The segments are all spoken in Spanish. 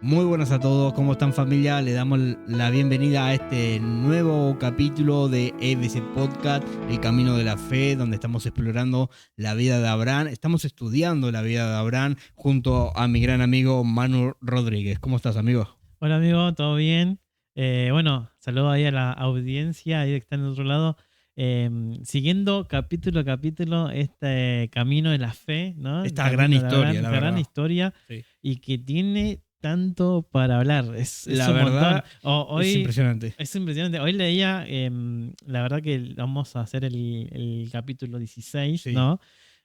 Muy buenas a todos, ¿cómo están familia? Le damos la bienvenida a este nuevo capítulo de EBC Podcast, El Camino de la Fe, donde estamos explorando la vida de Abraham. Estamos estudiando la vida de Abraham junto a mi gran amigo Manu Rodríguez. ¿Cómo estás, amigo? Hola amigo, ¿todo bien? Saludo ahí a la audiencia, ahí que está en el otro lado, siguiendo capítulo a capítulo este camino de la fe, ¿no? El Esta gran camino de Abraham, historia, la esta gran verdad. historia Sí. y que tiene tanto para hablar, es La un montón. verdad es Hoy impresionante. es impresionante, hoy leía, la verdad que vamos a hacer el capítulo 16, Sí. ¿no?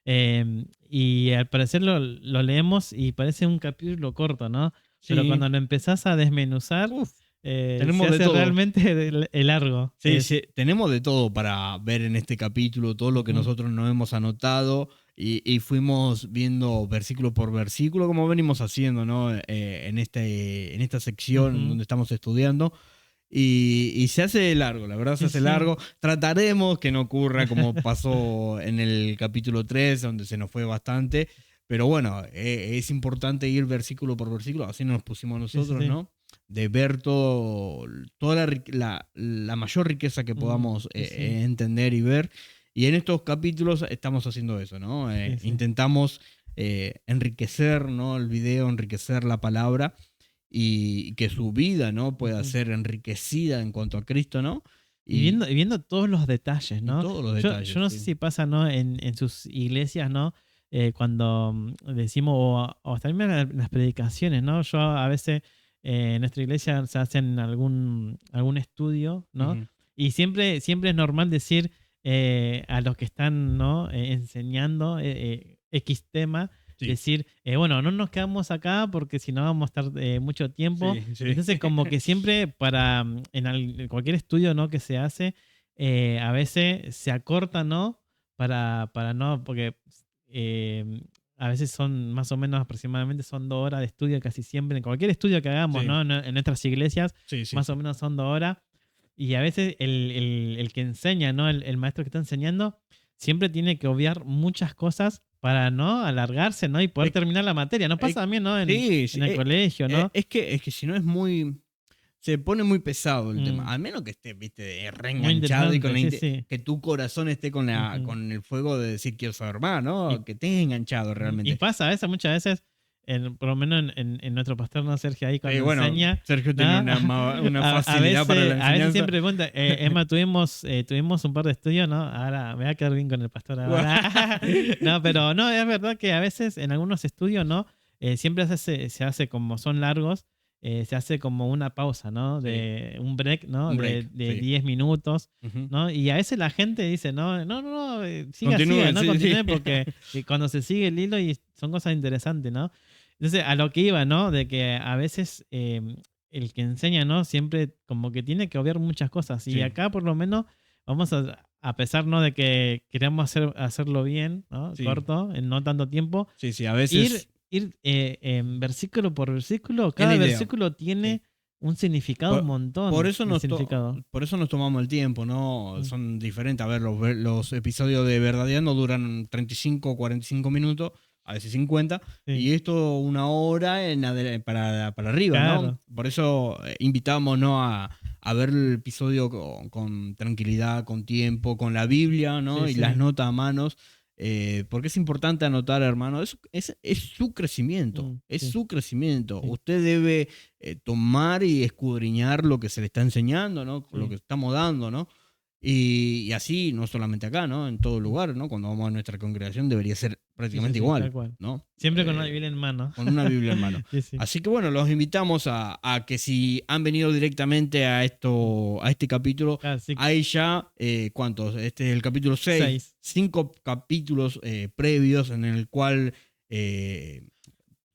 Y al parecer lo leemos y parece un capítulo corto, ¿no? Pero Sí. cuando lo empezás a desmenuzar, Uf, se tenemos de hace todo. realmente largo. Sí, sí, tenemos de todo para ver en este capítulo, todo lo que Ujú, nosotros nos hemos anotado y fuimos viendo versículo por versículo, como venimos haciendo, ¿no? En esta sección ujú. donde estamos estudiando. Y se hace largo, la verdad se Sí, hace sí. largo. Trataremos que no ocurra como pasó en el capítulo 3 donde se nos fue bastante. Pero bueno, es importante ir versículo por versículo, así nos pusimos Sí, sí, nosotros, sí. ¿no? De ver toda la mayor riqueza que podamos Sí, sí. entender y ver. Y en estos capítulos estamos haciendo eso, ¿no? Sí, sí. Intentamos enriquecer, ¿no? El video, enriquecer la palabra y que su vida, ¿no? Pueda Ujú. ser enriquecida en cuanto a Cristo, ¿no? Y viendo todos los detalles, Y ¿no? todos los Yo detalles, no sé sí. si pasa, ¿no? En sus iglesias, ¿no? Cuando decimos, o también en las predicaciones, ¿no? Yo a veces en nuestra iglesia se hacen algún estudio, ¿no? Ujú. Y siempre es normal decir a los que están, ¿no? Enseñando X tema, Sí, decir, bueno, no nos quedamos acá porque si no vamos a estar mucho tiempo. sí, sí. Entonces, como que siempre en cualquier estudio, ¿no? que se hace, a veces se acorta, ¿no? Para no, porque eh, a veces son más o menos aproximadamente son 2 horas de estudio casi siempre, en cualquier estudio que hagamos, Sí, ¿no? En nuestras iglesias, sí, sí, más o sí. menos son 2 horas. Y a veces el que enseña, ¿no? El maestro que está enseñando, siempre tiene que obviar muchas cosas para no alargarse, ¿no? Y poder Es, terminar la materia. ¿No es- pasa también, ¿no? sí, sí, En el colegio, ¿no? es que si no es muy. Se pone muy pesado el tema. Mm, Al menos que estés, viste, muy reenganchado y interesante, sí, sí. que tu corazón esté Ujú, con el fuego de decir quiero saber más, Y, ¿no? Que estés enganchado y realmente. pasa a veces, muchas veces, por lo menos en nuestro pastor, ¿no? Sergio, ahí cuando Bueno, enseña, Sergio ¿no? tiene una facilidad para la A veces enseñanza. siempre pregunta, Emma, tuvimos un par de estudios, ¿no? Ahora me va a quedar bien con el pastor ahora. No, pero no, es verdad que a veces en algunos estudios, ¿no? Siempre se hace como son largos, se hace como una pausa, ¿no? Sí, De un break, ¿no? un De, break, de sí. 10 minutos. Ujú. ¿No? Y a veces la gente dice, no, siga, Continúen, ¿no? sí, sí. Continúe porque cuando se sigue el hilo y son cosas interesantes, ¿no? Entonces, a lo que iba, ¿no? De que a veces el que enseña, ¿no? Siempre como que tiene que obviar muchas cosas. Y Sí, acá por lo menos vamos a pesar, ¿no? De que queremos hacerlo bien, ¿no? sí, Corto, en no tanto tiempo, sí, sí, a veces ir en versículo por versículo. es la Cada idea. versículo Sí. tiene un significado, un Por, por montón eso de significado. por eso nos tomamos el tiempo, ¿no? Mm, Son diferentes. A ver, los episodios de Verdadeando duran 35 o 45 minutos, a veces 50, sí, y esto una hora para arriba, ¿no? claro. Por eso invitamos, ¿no? A ver el episodio con tranquilidad, con tiempo, con la Biblia, Sí, ¿no? Y las sí. notas a manos. Porque es importante anotar, hermano, es su crecimiento, es Sí, su crecimiento. sí, Usted debe tomar y escudriñar lo que se le está enseñando, ¿no? Lo que sí. estamos dando, ¿no? Y así, no solamente acá, ¿no? En todo lugar, ¿no? Cuando vamos a nuestra congregación debería ser Sí, sí, prácticamente sí, tal igual, cual. ¿no? Siempre con una Biblia en mano. Con una Biblia en mano. Sí, sí. Así que bueno, los invitamos a que si han venido directamente a este capítulo, Ah, sí, hay ya, ¿cuántos? Este es el capítulo 6, 6. 5 capítulos previos en el cual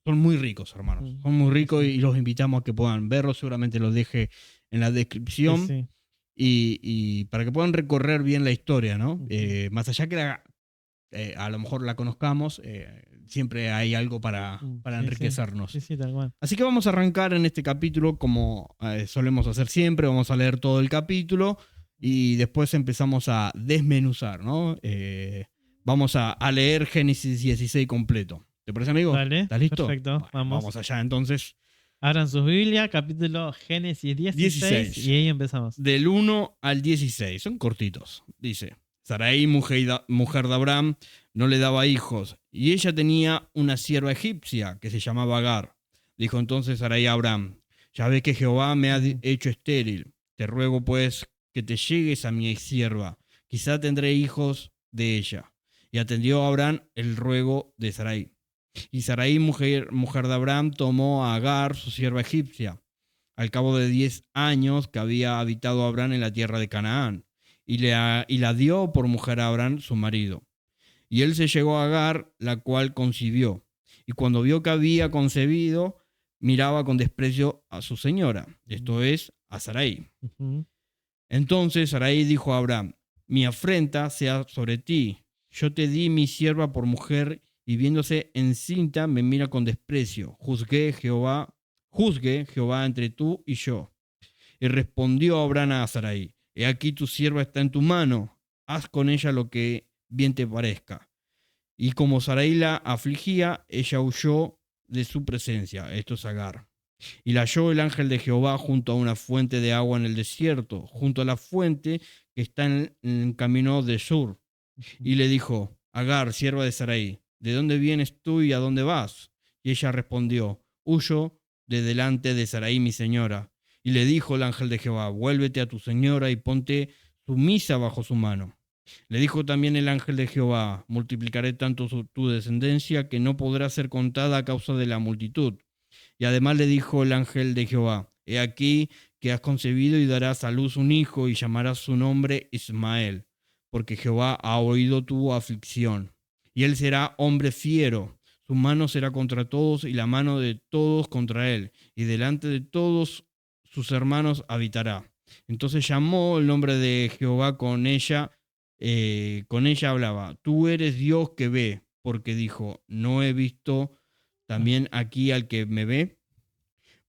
son muy ricos, hermanos. Son muy Sí, ricos sí. y los invitamos a que puedan verlos. Seguramente los deje en la Sí, descripción sí. y para que puedan recorrer bien la historia, ¿no? Ujú. Más allá que a lo mejor la conozcamos, siempre hay algo para Sí, sí. enriquecernos. Sí, sí, tal cual. Así que vamos a arrancar en este capítulo como solemos hacer siempre. Vamos a leer todo el capítulo y después empezamos a desmenuzar, ¿no? Vamos a leer Génesis 16 completo. ¿Te parece, amigo? Dale, ¿Estás listo? perfecto. Bueno, Vamos. vamos allá entonces. Abran sus Biblias, capítulo Génesis 16, y ahí empezamos. Del 1 al 16, son cortitos. Dice, Sarai, mujer de Abraham, no le daba hijos, y ella tenía una sierva egipcia que se llamaba Agar. Dijo entonces Sarai a Abraham, ya ves que Jehová me ha hecho estéril, te ruego pues que te llegues a mi sierva, quizá tendré hijos de ella. Y atendió a Abraham el ruego de Sarai. Y Sarai, mujer de Abraham, tomó a Agar, su sierva egipcia, al cabo de 10 años que había habitado Abraham en la tierra de Canaán, y la dio por mujer a Abraham, su marido. Y él se llegó a Agar, la cual concibió. Y cuando vio que había concebido, miraba con desprecio a su señora, esto es, a Sarai. Ujú. Entonces Sarai dijo a Abraham, mi afrenta sea sobre ti. Yo te di mi sierva por mujer, y viéndose encinta me mira con desprecio. Juzgue Jehová entre tú y yo. Y respondió Abraham a Sarai, he aquí tu sierva está en tu mano, haz con ella lo que bien te parezca. Y como Sarai la afligía, ella huyó de su presencia, esto es Agar. Y la halló el ángel de Jehová junto a una fuente de agua en el desierto, junto a la fuente que está en el camino de Sur. Y le dijo, Agar, sierva de Sarai, ¿de dónde vienes tú y a dónde vas? Y ella respondió, huyo de delante de Sarai mi señora. Y le dijo el ángel de Jehová, vuélvete a tu señora y ponte sumisa bajo su mano. Le dijo también el ángel de Jehová, multiplicaré tanto tu descendencia que no podrá ser contada a causa de la multitud. Y además le dijo el ángel de Jehová, he aquí que has concebido y darás a luz un hijo y llamarás su nombre Ismael, porque Jehová ha oído tu aflicción. Y él será hombre fiero, su mano será contra todos y la mano de todos contra él, y delante de todos sus hermanos habitará. Entonces llamó el nombre de Jehová con ella hablaba, tú eres Dios que ve, porque dijo, no he visto también aquí al que me ve,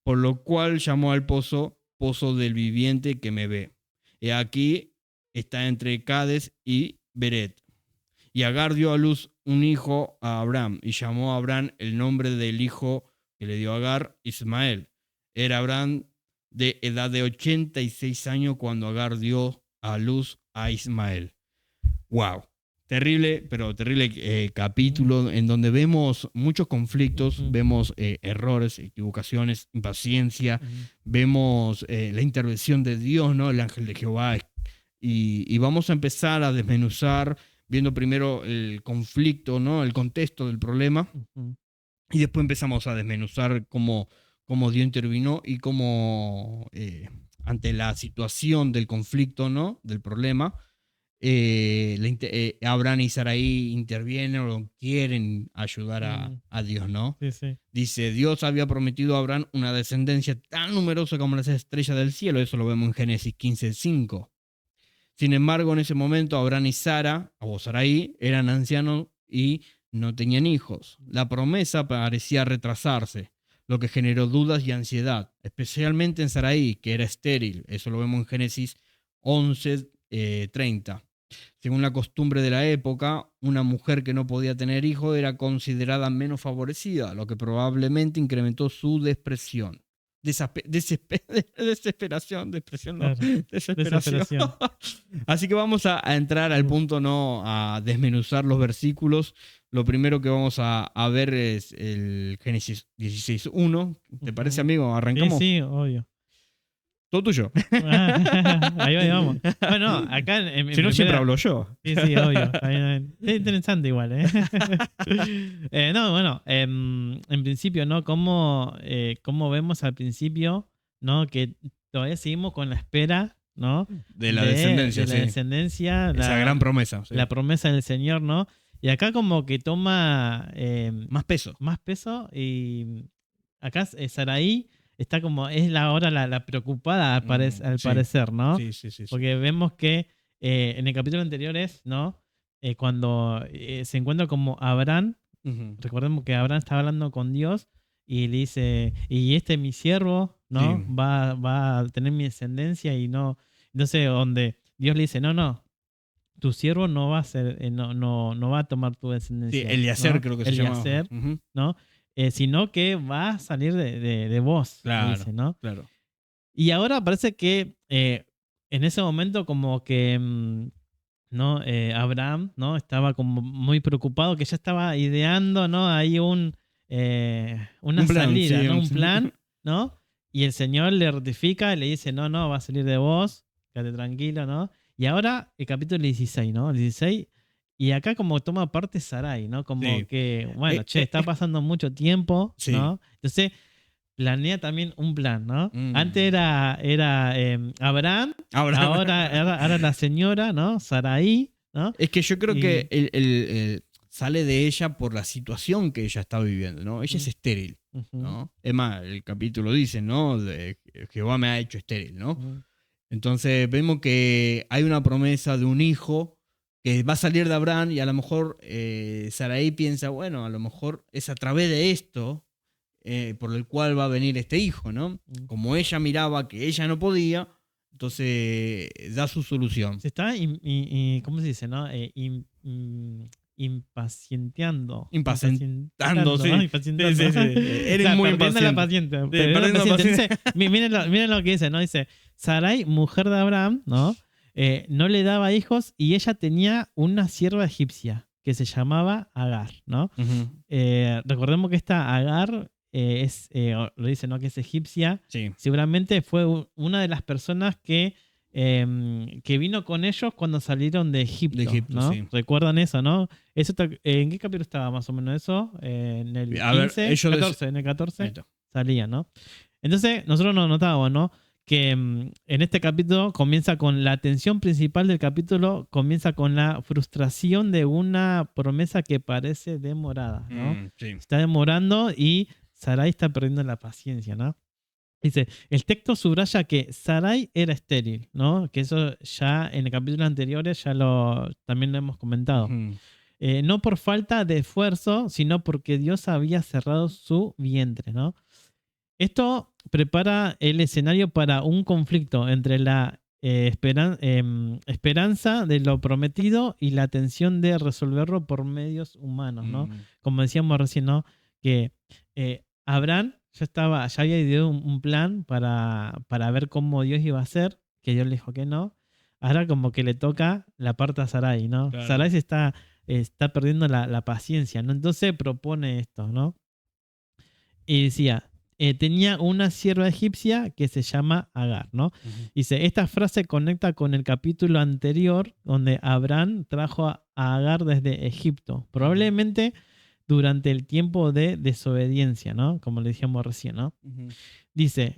por lo cual llamó al pozo del viviente que me ve. He aquí está entre Cades y Beret. Y Agar dio a luz un hijo a Abraham, y llamó a Abraham el nombre del hijo que le dio a Agar, Ismael. Era Abraham de edad de 86 años cuando Agar dio a luz a Ismael. Wow. Terrible, pero terrible capítulo en donde vemos muchos conflictos, vemos errores, equivocaciones, impaciencia, vemos la intervención de Dios, ¿no? El ángel de Jehová. Y vamos a empezar a desmenuzar, viendo primero el conflicto, ¿no? El contexto del problema. Y después empezamos a desmenuzar cómo Dios intervino y cómo ante la situación del conflicto, ¿no? Del problema, Abraham y Sarai intervienen o quieren ayudar a Dios, ¿no? Sí, sí. Dice, Dios había prometido a Abraham una descendencia tan numerosa como las estrellas del cielo. Eso lo vemos en Génesis 15:5. Sin embargo, en ese momento Abraham y Sarai eran ancianos y no tenían hijos. La promesa parecía retrasarse, lo que generó dudas y ansiedad, especialmente en Sarai, que era estéril. Eso lo vemos en Génesis 11:30. Según la costumbre de la época, una mujer que no podía tener hijos era considerada menos favorecida, lo que probablemente incrementó su depresión. Desesperación, depresión, no, Claro. desesperación. Así que vamos a entrar al punto, ¿no? A desmenuzar los versículos. Lo primero que vamos a ver es el Génesis 16:1. ¿Te parece, amigo? ¿Arrancamos? Sí, obvio. Todo tuyo. Ahí vamos. Bueno, acá en Si no, siempre hablo yo. Sí, obvio. Es interesante igual, ¿eh? No, bueno, en principio, ¿no? Como vemos al principio, ¿no? Que todavía seguimos con la espera, ¿no? De la descendencia, de la descendencia. Esa gran promesa. Sí. La promesa del Señor, ¿no? Y acá como que toma más peso. Más peso. Y acá Sarai está como, es ahora la preocupada al parecer, ¿no? Sí. Porque vemos que en el capítulo anterior ¿no? Cuando se encuentra como Abraham, recordemos que Abraham estaba hablando con Dios y le dice, y mi siervo, ¿no? Sí. Va a tener mi descendencia y no sé, donde Dios le dice, no, tu siervo no va a ser, no va a tomar tu descendencia. Sí, Eliezer, ¿no? creo que se llama. ¿no? sino que va a salir de vos, Claro, dice, ¿no? claro. Y ahora parece que en ese momento como que ¿no? Abraham, ¿no? Estaba como muy preocupado, que ya estaba ideando, ¿no? Ahí una Un plan, salida, sí. ¿no? Un plan, ¿no? Y el Señor le ratifica, le dice, no, no, va a salir de vos, quédate tranquilo, ¿no? Y ahora el capítulo 16, ¿no? El 16, y acá como toma parte Sarai, ¿no? Como Sí. que, bueno, che, está Es- pasando mucho tiempo, sí. ¿no? Entonces planea también un plan, ¿no? Antes Mm. era Abraham, Ahora, ahora la señora, ¿no? Sarai, ¿no? es que yo creo que Y, sale de ella por la situación que ella está viviendo, ¿no? Ella es estéril, ujú, ¿no? Es más, el capítulo dice, ¿no? De que Jehová me ha hecho estéril, ¿no? Entonces vemos que hay una promesa de un hijo que va a salir de Abraham y a lo mejor Sarai piensa, bueno, a lo mejor es a través de esto por el cual va a venir este hijo, ¿no? ujú. Como ella miraba que ella no podía, entonces da su solución. Se está, ¿cómo se dice, no? Impacienteando. Impacientando, Impacientando, ¿no? sí. Sí, Impacientando. sí, sí. Eres Claro, muy perdiendo la impaciente. paciente. Sí, Perdiendo la perdiendo la paciente. Dice, paciencia. miren lo que dice, ¿no? Dice, Sarai, mujer de Abraham, ¿no? No le daba hijos y ella tenía una sierva egipcia que se llamaba Agar, ¿no? Ujú. Recordemos que esta Agar lo dice, ¿no? Que es egipcia. Sí, Seguramente fue una de las personas que vino con ellos cuando salieron de de Egipto, Egipto, ¿no? sí. ¿Recuerdan eso, no? ¿En qué capítulo estaba más o menos eso? En el A ver, 15, ellos... 14, en el Ahí 14 está. salía, ¿no? Entonces, nosotros nos notábamos, ¿no? Que en este capítulo comienza con la tensión principal del capítulo, comienza con la frustración de una promesa que parece demorada, ¿no? Sí. Está demorando y Sarai está perdiendo la paciencia, ¿no? Dice, el texto subraya que Sarai era estéril, ¿no? Que eso ya en el capítulo anteriores también lo hemos comentado. Ujú. No por falta de esfuerzo, sino porque Dios había cerrado su vientre, ¿no? Esto prepara el escenario para un conflicto entre la esperanza de lo prometido y la tensión de resolverlo por medios humanos, ¿no? Mm. Como decíamos recién, ¿no? Que Abraham ya había ideado un plan para ver cómo Dios iba a hacer, que Dios le dijo que no. Ahora como que le toca la parte a Sarai, ¿no? Claro. Sarai está perdiendo la paciencia, ¿no? Entonces propone esto, ¿no? Y decía, tenía una sierva egipcia que se llama Agar, ¿no? Ujú. Dice, esta frase conecta con el capítulo anterior donde Abraham trajo a Agar desde Egipto, probablemente durante el tiempo de desobediencia, ¿no? Como le dijimos recién, ¿no? Ujú. Dice,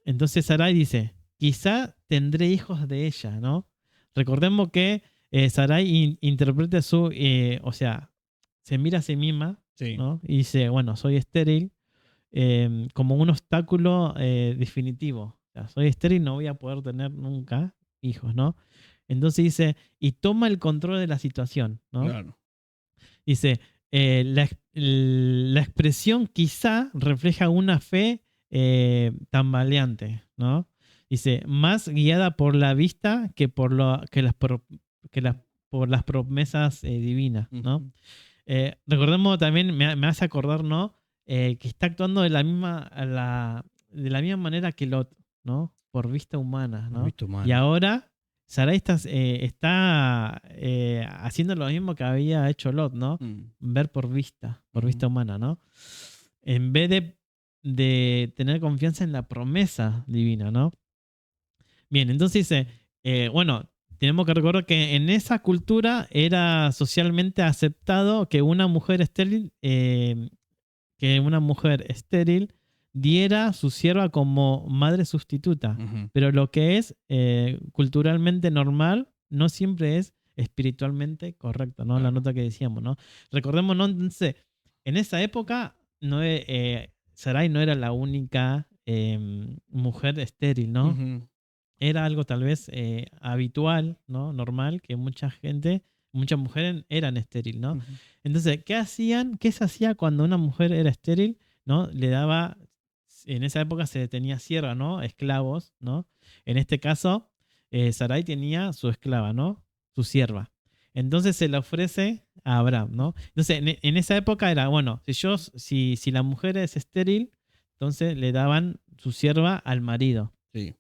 entonces Sarai dice, quizá tendré hijos de ella, ¿no? Recordemos que Sarai interpreta o sea, se mira a sí misma, Sí. ¿no? Y dice, bueno, soy estéril, como un obstáculo definitivo. O sea, soy estéril, no voy a poder tener nunca hijos, ¿no? Entonces dice, y toma el control de la situación, ¿no? Claro. Dice, la expresión quizá refleja una fe tambaleante, ¿no? Dice, más guiada por la vista que por las promesas divinas, ¿no? Ujú. Recordemos también, me hace acordar, ¿no? Que está actuando de la misma manera que Lot, ¿no? Por vista humana, Por ¿no? visto Y humano. ahora Sarai está haciendo lo mismo que había hecho Lot, ¿no? Mm. Ver por Ujú. vista humana, ¿no? En vez de tener confianza en la promesa divina, ¿no? Bien, entonces dice, bueno, tenemos que recordar que en esa cultura era socialmente aceptado que una mujer estéril diera su sierva como madre sustituta. Ujú. Pero lo que es culturalmente normal no siempre es espiritualmente correcto, ¿no? La Claro. nota que decíamos, ¿no? Recordemos, ¿no? Entonces, en esa época, Sarai no era la única mujer estéril, ¿no? Ujú. Era algo tal vez habitual, ¿no? Normal, que muchas mujeres eran estéril, ¿no? Ujú. Entonces, ¿qué se hacía cuando una mujer era estéril? ¿No? En esa época se tenía sierva, ¿no? Esclavos, ¿no? En este caso, Sarai tenía su esclava, ¿no? Su sierva. Entonces se le ofrece a Abraham, ¿no? Entonces en esa época era, bueno, si la mujer es estéril, entonces le daban su sierva al marido. Sí.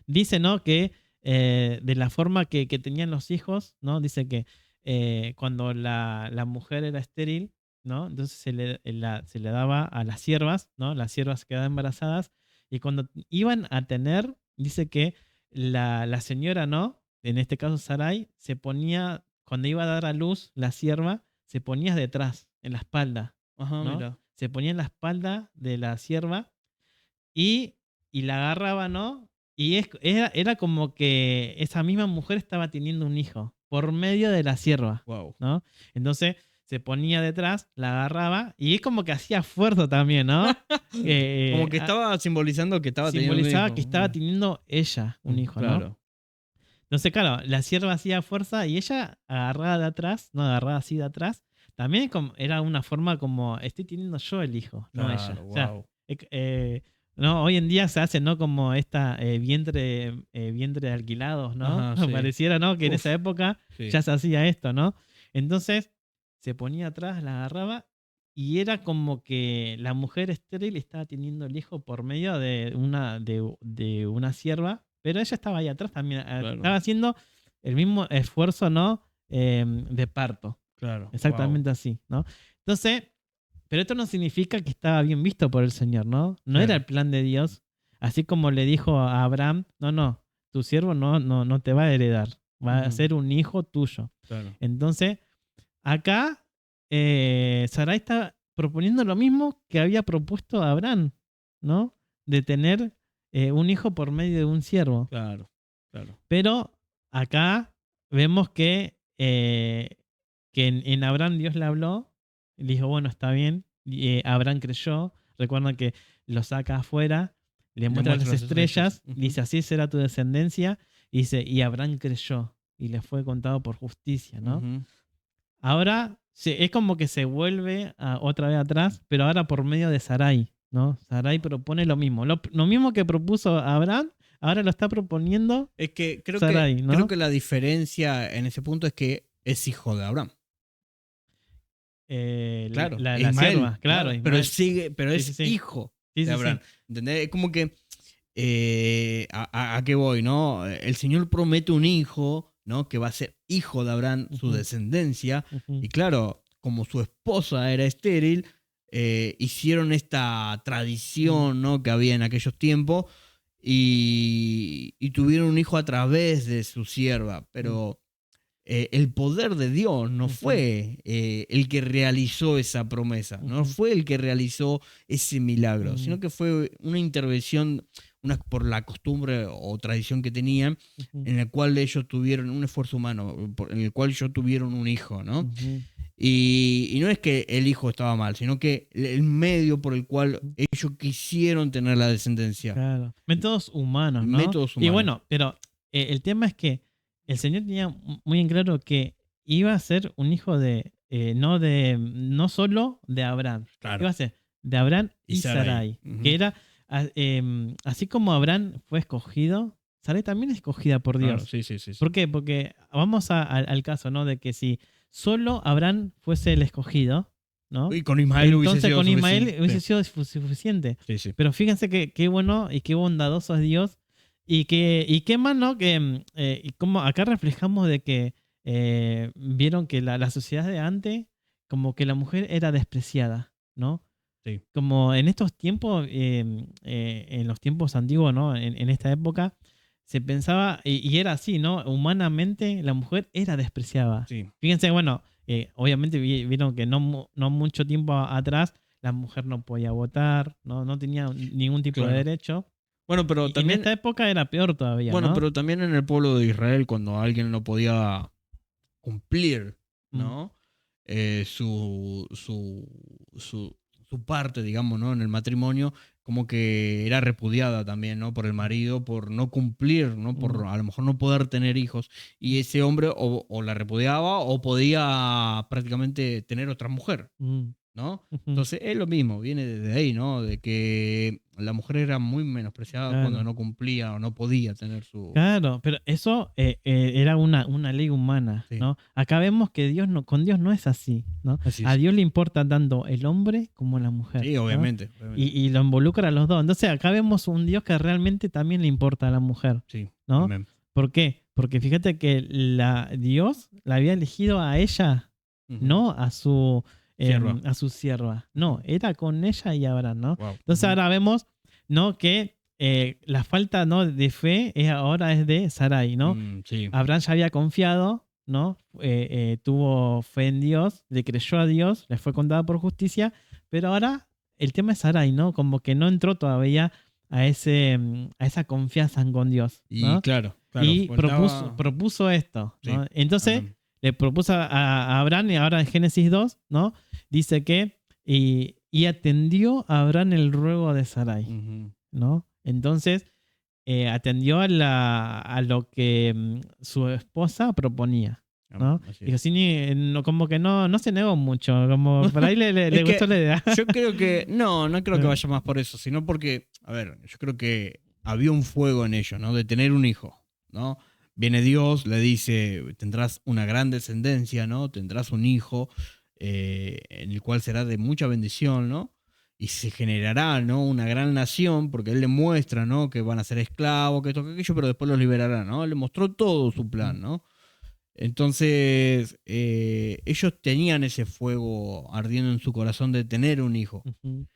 Dice, ¿no? Que de la forma que tenían los hijos, ¿no? Dice que cuando la mujer era estéril, ¿no? Entonces se le daba a las siervas, ¿no? Las siervas quedaban embarazadas y cuando iban a tener, dice que la señora, ¿no? En este caso Sarai, se ponía, cuando iba a dar a luz, la sierva se ponía detrás, en la espalda, Ajá, ¿no? mira. Se ponía en la espalda de la sierva y, y la agarraba, ¿no? Y era como que esa misma mujer estaba teniendo un hijo por medio de la sierva, Wow. ¿no? Entonces se ponía detrás, la agarraba y es como que hacía esfuerzo también, ¿no? Como que estaba simbolizando que estaba teniendo un Simbolizaba hijo. que estaba teniendo ella un hijo, ¿no? Claro. Entonces, claro, la sierva hacía fuerza y ella agarrada de atrás, no agarrada así de atrás, también era una forma como, estoy teniendo yo el hijo, no ella. Claro, O sea, wow. no, hoy en día se hace, ¿no? Como esta vientre de alquilados, ¿no? Ajá, sí. Pareciera, ¿no? Que en Uf, esa época sí. ya se hacía esto, ¿no? Entonces, se ponía atrás, la agarraba y era como que la mujer estéril estaba teniendo el hijo por medio de una sierva, pero ella estaba ahí atrás también, Claro. estaba haciendo el mismo esfuerzo, ¿no? De parto. Claro. Exactamente así, ¿no? Entonces, pero esto no significa que estaba bien visto por el Señor, ¿no? No era Claro. el plan de Dios. Así como le dijo a Abraham, no, tu siervo no te va a heredar, va a Ujú. ser un hijo tuyo. Claro. Entonces, acá Sarai está proponiendo lo mismo que había propuesto Abraham, ¿no? De tener un hijo por medio de un siervo. Claro. Claro. Pero acá vemos que en Abraham Dios le habló, le dijo, bueno, está bien. Y, Abraham creyó, recuerdan que lo saca afuera, le muestra las estrellas, Ujú. dice, así será tu descendencia, y dice, y Abraham creyó, y le fue contado por justicia, ¿no? Ujú. Ahora es como que se vuelve otra vez atrás, pero ahora por medio de Sarai, ¿no? Sarai propone lo mismo. Lo mismo que propuso Abraham, ahora lo está proponiendo Es que Sarai, ¿no? creo que la diferencia en ese punto es que es hijo de Abraham. Claro, La Ismael, sierva, claro, pero Ismael. pero Sí, es sí, sí. hijo Sí, de sí, Abraham. sí. ¿Entendés? Es como que ¿a qué voy, no? El Señor promete un hijo, ¿no? Que va a ser hijo de Abraham, su Ujú, descendencia. ujú, Y claro, como su esposa era estéril, hicieron esta tradición, ¿no? Que había en aquellos tiempos y tuvieron un hijo a través de su sierva. Pero el poder de Dios no ujú, fue el que realizó esa promesa, no ujú, fue el que realizó ese milagro, sino ujú, que fue una intervención por la costumbre o tradición que tenían, ujú, en la cual ellos tuvieron un esfuerzo humano, en el cual ellos tuvieron un hijo, ¿no? ujú, Y no es que el hijo estaba mal, sino que el medio por el cual ujú. ellos quisieron tener la descendencia. Claro. Métodos humanos, ¿no? Métodos Y humanos. bueno, pero el tema es que el Señor tenía muy en claro que iba a ser un hijo no solo de Abraham, Claro. iba a ser de Abraham Y y Sarai, Ujú. que era así como Abraham fue escogido, Sarai también es escogida por Claro, Dios. sí, sí, sí. ¿Por qué? Porque vamos al caso, ¿no? De que si solo Abraham fuese el escogido, ¿no? Y con Ismael hubiese Entonces sido con Ismael suficiente. hubiese sido suficiente. Sí, sí. Pero fíjense qué bueno y qué bondadoso es Dios. Y qué más, ¿no? Y como acá reflejamos de que vieron que la sociedad de antes, como que la mujer era despreciada, ¿no? Sí. Como en estos tiempos, en los tiempos antiguos, ¿no? En esta época, se pensaba, y era así, ¿no? Humanamente la mujer era despreciada. Sí. Fíjense, bueno, obviamente vieron que no mucho tiempo atrás la mujer no podía votar, no tenía ningún tipo de Claro. derecho. Bueno, pero Y en también, esta época era peor todavía, bueno, ¿no? pero también en el pueblo de Israel, cuando alguien no podía cumplir, Mm, ¿no? Su parte, digamos, ¿no? En el matrimonio, como que era repudiada también, ¿no? Por el marido, por no cumplir, ¿no? Por mm, a lo mejor no poder tener hijos. Y ese hombre o la repudiaba o podía prácticamente tener otra mujer. mm. ¿no? Ujú. Entonces es lo mismo, viene desde ahí, ¿no? De que la mujer era muy menospreciada cuando Claro. no cumplía o no podía tener su... Claro, pero eso era una ley humana, Sí, ¿no? Acá vemos que con Dios no es así, ¿no? así A es. Dios le importa tanto el hombre como la mujer, Sí, ¿no? obviamente, obviamente. Y lo involucra a los dos. Entonces acá vemos un Dios que realmente también le importa a la mujer, Sí, ¿no? amén. ¿Por qué? Porque fíjate que Dios la había elegido a ella, Ujú. no Sierva. a su sierva. No, Ujú. era con ella y Abraham, ¿no? Wow. Entonces Ujú. ahora vemos, ¿no? Que la falta, ¿no?, de fe ahora es de Sarai, ¿no? Sí. Abraham ya había confiado, ¿no? Tuvo fe en Dios, le creyó a Dios, le fue contada por justicia, pero ahora el tema es Sarai, ¿no? Como que no entró todavía a esa confianza con Dios, Y ¿no? claro, claro, Y faltaba... propuso esto, Sí, ¿no? Entonces amén. le propuso a Abraham, y ahora en Génesis 2, ¿no? Dice que y atendió a Abraham el ruego de Sarai, Ujú. ¿no? Entonces atendió a lo que su esposa proponía, Amén, ¿no? así Dijo, es. sí, como que no se negó mucho, como por ahí Es le gustó que la idea. yo creo que, no creo que vaya más por eso, sino porque, a ver, yo creo que había un fuego en ellos, ¿no? De tener un hijo, ¿no? Viene Dios, le dice, tendrás una gran descendencia, ¿no? Tendrás un hijo en el cual será de mucha bendición, ¿no? Y se generará, ¿no? Una gran nación, porque él le muestra, ¿no? Que van a ser esclavos, que esto, que aquello, pero después los liberará, ¿no? Le mostró todo su plan, ¿no? Entonces, ellos tenían ese fuego ardiendo en su corazón de tener un hijo. Ujú.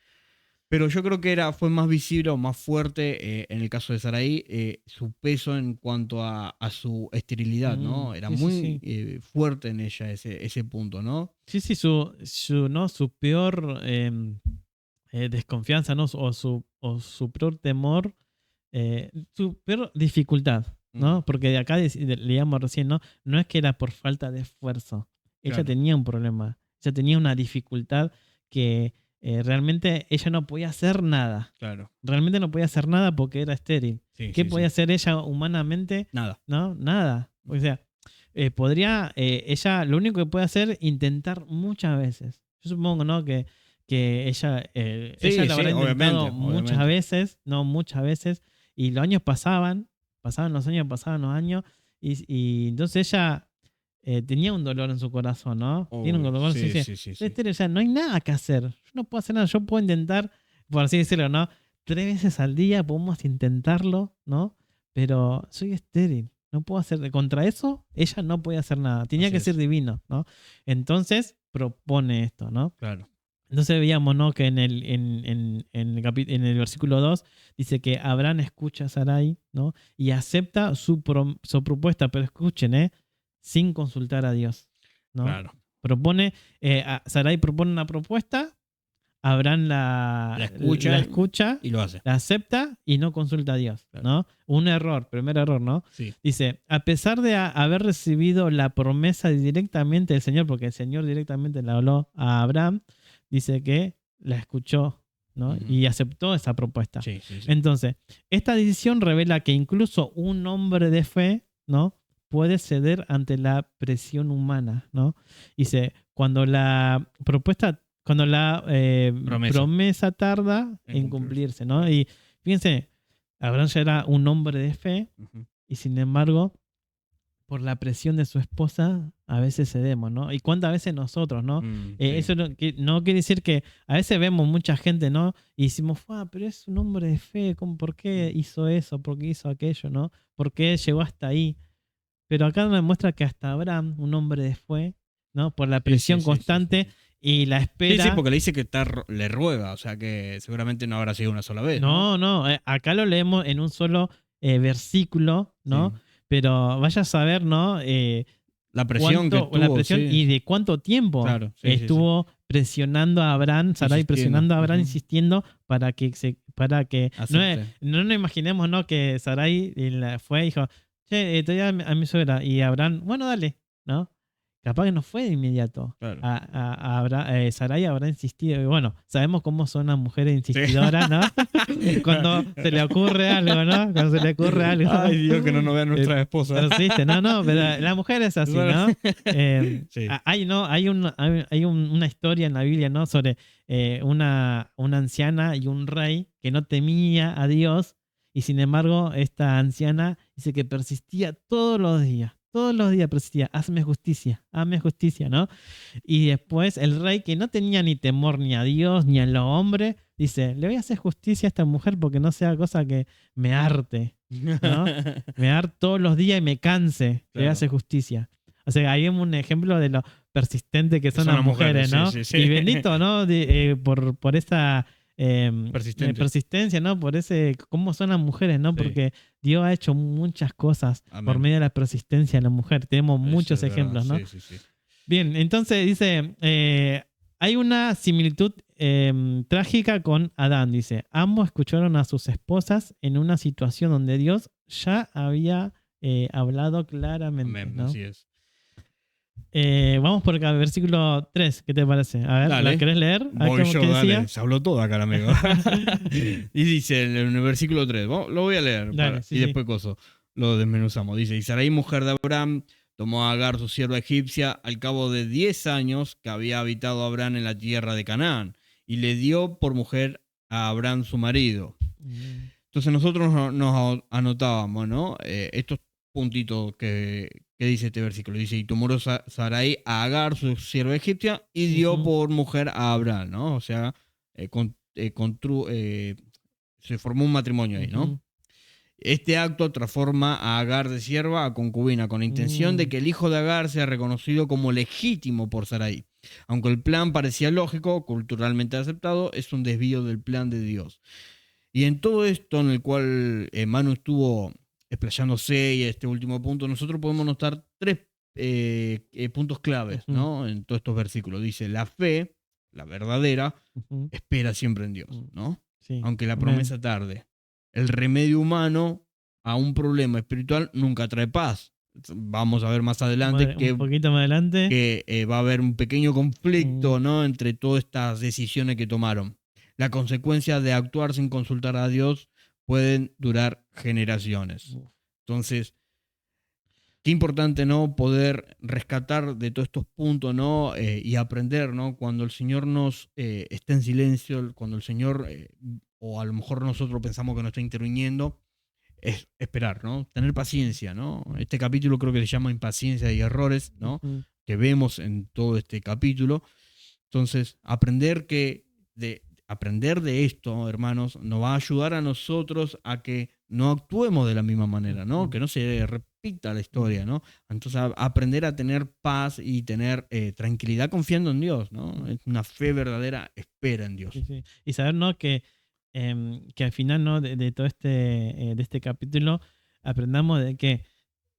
Pero yo creo que fue más visible o más fuerte, en el caso de Saraí, su peso en cuanto a su esterilidad, ¿no? Era Sí, sí, muy sí. fuerte en ella ese punto, ¿no? Sí, sí, ¿no? Su peor desconfianza, ¿no? O su peor temor, su peor dificultad, Mm, ¿no? Porque de acá leíamos recién, ¿no? No es que era por falta de esfuerzo. Ella claro, tenía un problema. Ella tenía una dificultad que realmente ella no podía hacer nada. claro. Realmente no podía hacer nada porque era estéril. Sí, ¿Qué sí, podía sí. hacer ella humanamente? Nada. No, nada. O sea, ella lo único que puede hacer es intentar muchas veces. Yo supongo, ¿no? Que ella Sí, lo sí, habrá intentado obviamente, muchas obviamente. veces, no muchas veces, y los años pasaban los años, y entonces ella tenía un dolor en su corazón, ¿no? Tiene un Uy, dolor, sí, sí, sí. sí, sí, Soy sí. estéril, o sea, no hay nada que hacer. Yo no puedo hacer nada. Yo puedo intentar, por así decirlo, ¿no? 3 veces al día podemos intentarlo, ¿no? Pero soy estéril. No puedo hacer. Contra eso, ella no puede hacer nada. Tenía Así que ser es, divino, ¿no? Entonces propone esto, ¿no? claro. Entonces veíamos, ¿no? Que en el versículo 2 dice que Abraham escucha a Sarai, ¿no? Y acepta su propuesta, pero escuchen, ¿eh? Sin consultar a Dios, ¿no? Claro. Sarai propone una propuesta, Abraham La la escucha escucha, y lo hace. la acepta y no consulta a Dios, Claro. ¿no? Un error, primer error, ¿no? Sí. Dice, a pesar de haber recibido la promesa directamente del Señor, porque el Señor directamente le habló a Abraham, dice que la escuchó, ¿no? Ujú. Y aceptó esa propuesta. Sí, sí, sí. Entonces, esta decisión revela que incluso un hombre de fe, ¿no? Puede ceder ante la presión humana, ¿no? Dice, cuando la Promesa. promesa tarda En en cumplirse. cumplirse, ¿no? Claro. Y fíjense, Abraham ya era un hombre de fe Ujú. y sin embargo, por la presión de su esposa, a veces cedemos, ¿no? Y cuántas veces nosotros, ¿no? Sí. Eso no quiere decir que a veces vemos mucha gente, ¿no? Y decimos, pero es un hombre de fe, ¿por qué hizo eso? ¿Por qué hizo aquello? ¿No? ¿Por qué llegó hasta ahí? Pero acá nos muestra que hasta Abraham, un hombre de fe, ¿no? Por la Sí, sí, presión sí, sí, sí, constante sí. y la Sí, sí, espera. porque le dice que le ruega, o sea que seguramente no habrá sido una sola vez, ¿no? No, acá lo leemos en un solo versículo, Sí. ¿no? Pero vaya a saber, ¿no? La presión que La tuvo, presión sí, y sí. de cuánto tiempo Claro, sí, sí, sí. estuvo presionando a Abraham, Sarai Insistiendo. presionando a Abraham, Ujú. insistiendo para que Acepte. no nos imaginemos, ¿no? Que Sarai fue y dijo, che, te voy a mi suegra, y Abraham, bueno, dale, ¿no? capaz que no fue de inmediato. Claro. Sarai habrá insistido. Y bueno, sabemos cómo son las mujeres insistidoras, ¿no? Cuando se le ocurre algo, ¿no? Cuando se le ocurre algo. Ay, Dios, que no nos vean nuestras esposas. Persiste, no, pero la mujer es así, ¿no? Sí. Hay una historia en la Biblia, ¿no? Sobre una anciana y un rey que no temía a Dios, y sin embargo, esta anciana dice que persistía todos los días persistía, hazme justicia, ¿no? Y después el rey, que no tenía ni temor ni a Dios ni a los hombres, dice, le voy a hacer justicia a esta mujer porque no sea cosa que me harte, ¿no? Me harte todos los días y me canse, le voy a Claro. hacer justicia. O sea, ahí vemos un ejemplo de lo persistente que son Son las mujeres, ¿no? sí. Y bendito, ¿no? Por esa persistencia, ¿no? Por cómo son las mujeres, ¿no? Sí. Porque Dios ha hecho muchas cosas Amén. por medio de la persistencia de la mujer. Tenemos muchos Eso es ejemplos, verdad. ¿no? Sí. Bien, entonces dice, hay una similitud trágica con Adán, dice. Ambos escucharon a sus esposas en una situación donde Dios ya había hablado claramente, Amén, ¿no? así es. Vamos por acá, versículo 3, ¿qué te parece? A ver, Dale. ¿la querés leer? Voy yo, ¿Qué decía? dale. Se habló todo acá, amigo. Y dice en el versículo 3, lo voy a leer Dale, sí, y después lo desmenuzamos. Dice, y Sarai, mujer de Abraham, tomó a Agar, su sierva egipcia, al cabo de 10 años que había habitado Abraham en la tierra de Canaán, y le dio por mujer a Abraham su marido. Entonces nosotros nos anotábamos, ¿no? Estos puntitos que dice este versículo. Dice, y tomó Sarai a Agar, su sierva egipcia, y dio por mujer a Abraham, ¿no? O sea, se formó un matrimonio ahí, ¿no? Este acto transforma a Agar de sierva a concubina, con la intención de que el hijo de Agar sea reconocido como legítimo por Sarai. Aunque el plan parecía lógico, culturalmente aceptado, es un desvío del plan de Dios. Y en todo esto en el cual Manu estuvo explayándose y este último punto, nosotros podemos notar tres puntos claves, ¿no? En todos estos versículos. Dice, la fe, la verdadera, espera siempre en Dios, ¿no? Sí. Aunque la promesa tarde. El remedio humano a un problema espiritual nunca trae paz. Vamos a ver más adelante un poquito más adelante que va a haber un pequeño conflicto, ¿no? Entre todas estas decisiones que tomaron. La consecuencia de actuar sin consultar a Dios pueden durar generaciones. Entonces, qué importante, ¿no? Poder rescatar de todos estos puntos, ¿no? Y aprender, ¿no? Cuando el Señor nos está en silencio, cuando el Señor, o a lo mejor nosotros pensamos que no está interviniendo, es esperar, ¿no? Tener paciencia, ¿no? Este capítulo creo que se llama Impaciencia y Errores, ¿no? Que vemos en todo este capítulo. Entonces, aprender de esto, hermanos, nos va a ayudar a nosotros a que no actuemos de la misma manera, ¿no? Que no se repita la historia, ¿no? Entonces, aprender a tener paz y tener tranquilidad confiando en Dios, ¿no? Es una fe verdadera, espera en Dios. Sí. Y saber, ¿no? Que al final, ¿no? De todo de este capítulo, aprendamos de que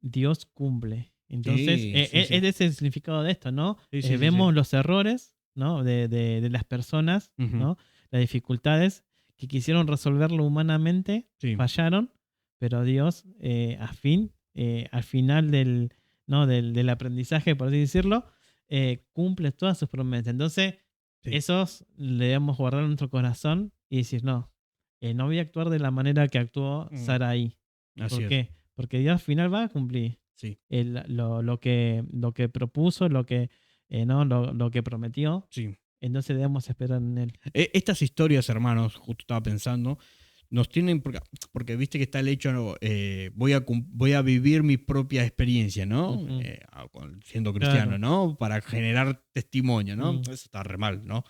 Dios cumple. Entonces, es el significado de esto, ¿no? Vemos los errores, ¿no? De las personas, ¿no? Las dificultades que quisieron resolverlo humanamente, fallaron, pero Dios, al final del aprendizaje, por así decirlo, cumple todas sus promesas. Entonces, esos le debemos guardar en nuestro corazón y decir, no voy a actuar de la manera que actuó Sarai. ¿Por qué? Porque Dios al final va a cumplir lo que propuso, lo que prometió. Entonces debemos esperar en él. Estas historias, hermanos, justo estaba pensando, nos tienen, porque viste que está el hecho, voy a vivir mi propia experiencia, ¿no? Siendo cristiano, ¿no? Para generar testimonio, ¿no? Eso está re mal, ¿no?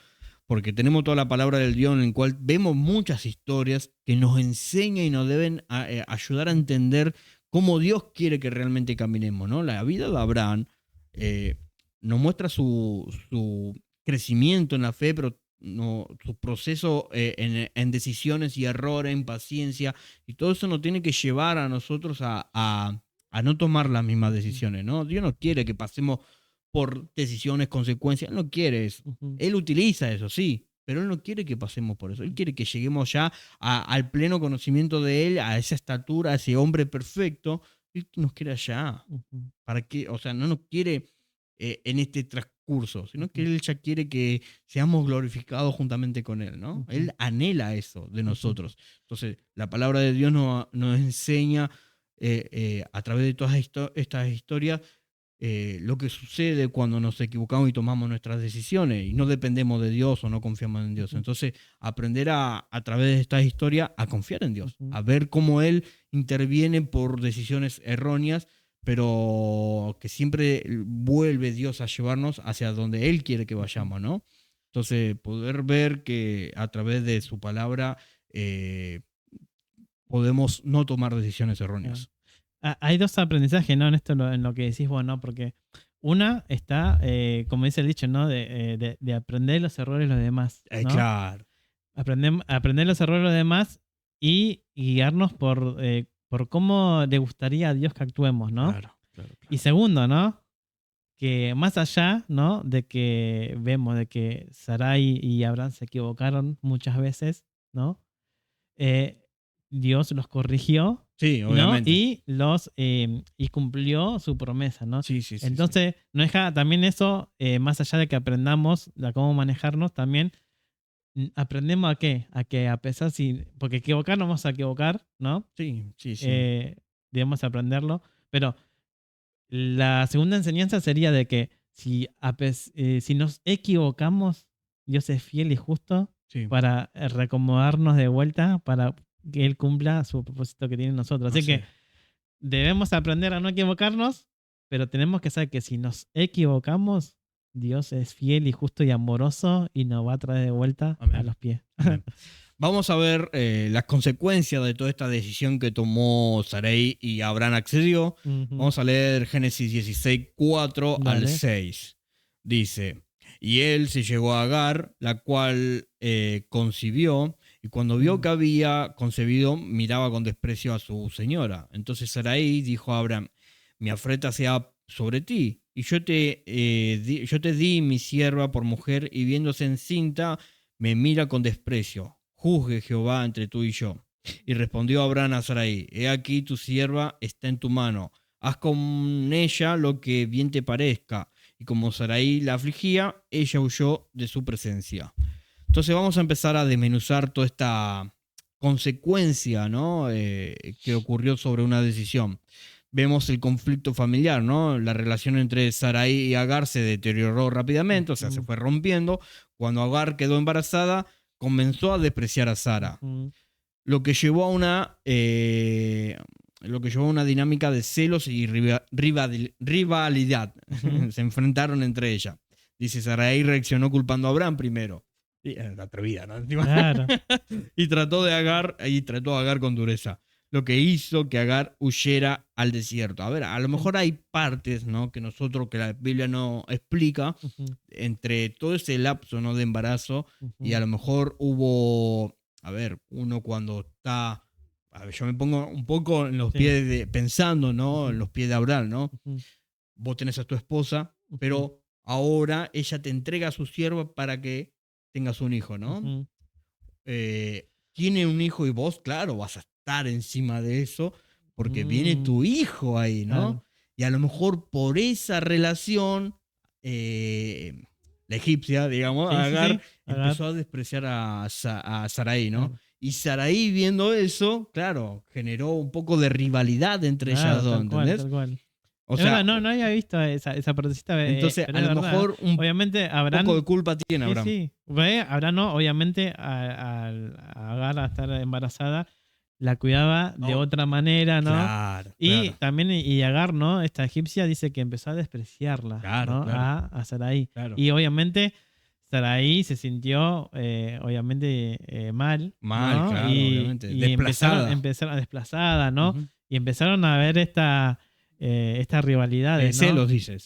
Porque tenemos toda la palabra del Dios en el cual vemos muchas historias que nos enseñan y nos deben ayudar a entender cómo Dios quiere que realmente caminemos, ¿no? La vida de Abraham nos muestra su crecimiento en la fe, pero no, su proceso en decisiones y errores, en paciencia, y todo eso nos tiene que llevar a nosotros a no tomar las mismas decisiones, ¿no? Dios no quiere que pasemos por decisiones, consecuencias, Él no quiere eso. Él utiliza eso, sí, pero Él no quiere que pasemos por eso. Él quiere que lleguemos ya al pleno conocimiento de Él, a esa estatura, a ese hombre perfecto. Él nos quiere allá. ¿Para qué? O sea, no nos quiere en este transcurso, sino que Él ya quiere que seamos glorificados juntamente con Él, ¿no? Él anhela eso de nosotros. Entonces, la palabra de Dios nos enseña a través de todas estas historias lo que sucede cuando nos equivocamos y tomamos nuestras decisiones y no dependemos de Dios o no confiamos en Dios. Entonces, aprender a través de estas historias a confiar en Dios, a ver cómo Él interviene por decisiones erróneas, pero que siempre vuelve Dios a llevarnos hacia donde Él quiere que vayamos, ¿no? Entonces, poder ver que a través de su palabra podemos no tomar decisiones erróneas. Hay dos aprendizajes, ¿no? En esto, en lo que decís vos, ¿no? Porque una está, como dice el dicho, ¿no? De aprender los errores de los demás, ¿no? Claro. Aprender los errores de los demás y guiarnos por cómo le gustaría a Dios que actuemos, ¿no? Claro. Y segundo, ¿no? Que más allá, ¿no? De que vemos de que Sarai y Abraham se equivocaron muchas veces, ¿no? Dios los corrigió. Sí, ¿no? obviamente. Y cumplió su promesa, ¿no? Sí. Entonces, no deja también eso, más allá de que aprendamos a cómo manejarnos, también aprendemos a qué, a que a pesar porque equivocar nos vamos a equivocar, ¿no? Sí. Debemos aprenderlo, pero la segunda enseñanza sería de que si nos equivocamos, Dios es fiel y justo para reacomodarnos de vuelta, para que Él cumpla su propósito que tiene en nosotros. Así que debemos aprender a no equivocarnos, pero tenemos que saber que si nos equivocamos, Dios es fiel y justo y amoroso y nos va a traer de vuelta a los pies. Vamos a ver las consecuencias de toda esta decisión que tomó Sarai y Abraham accedió. Vamos a leer Génesis 16, 4 al 6. Dice, y él se llegó a Agar, la cual concibió, y cuando vio que había concebido, miraba con desprecio a su señora. Entonces Sarai dijo a Abraham, mi afrenta sea sobre ti, y yo te di mi sierva por mujer, y viéndose encinta, me mira con desprecio. Juzgue Jehová entre tú y yo. Y respondió Abraham a Sarai, he aquí tu sierva está en tu mano, haz con ella lo que bien te parezca. Y como Sarai la afligía, ella huyó de su presencia. Entonces vamos a empezar a desmenuzar toda esta consecuencia, ¿no? Que ocurrió sobre una decisión. Vemos el conflicto familiar, ¿no? La relación entre Sarai y Agar se deterioró rápidamente, o sea, se fue rompiendo. Cuando Agar quedó embarazada, comenzó a despreciar a Sara, lo que llevó a una dinámica de celos y rivalidad. Se enfrentaron entre ellas. Dice, Sarai reaccionó culpando a Abraham primero. Atrevida, ¿no? Claro. y trató a Agar con dureza, lo que hizo que Agar huyera al desierto. A ver, a lo mejor hay partes, ¿no? que la Biblia no explica entre todo ese lapso, ¿no? de embarazo, y a lo mejor hubo, uno cuando está, yo me pongo un poco en los pies pensando, ¿no? en los pies de Abraham, ¿no? Vos tenés a tu esposa, pero ahora ella te entrega a su sierva para que tengas un hijo, ¿no? Tiene un hijo y vos, claro, vas a estar encima de eso porque viene tu hijo ahí, ¿no? Claro. Y a lo mejor por esa relación, la egipcia, digamos, Agar empezó a despreciar a Sarai, ¿no? Claro. Y Sarai, viendo eso, claro, generó un poco de rivalidad entre ellas dos, ¿entendés? Tal cual. O sea, no había visto esa partecita. Entonces, a lo mejor obviamente, Abraham, poco de culpa tiene Abraham. Sí. Abraham no, obviamente, a Agar a estar embarazada, la cuidaba de otra manera, ¿no? Claro. También, y Agar, ¿no? Esta egipcia dice que empezó a despreciarla, ¿no? A Sarai. Claro. Y obviamente Sarai se sintió, obviamente, mal. Mal, ¿no? Claro, obviamente. Y empezaron desplazada, ¿no? Y empezaron a ver esta rivalidad. Celos dice.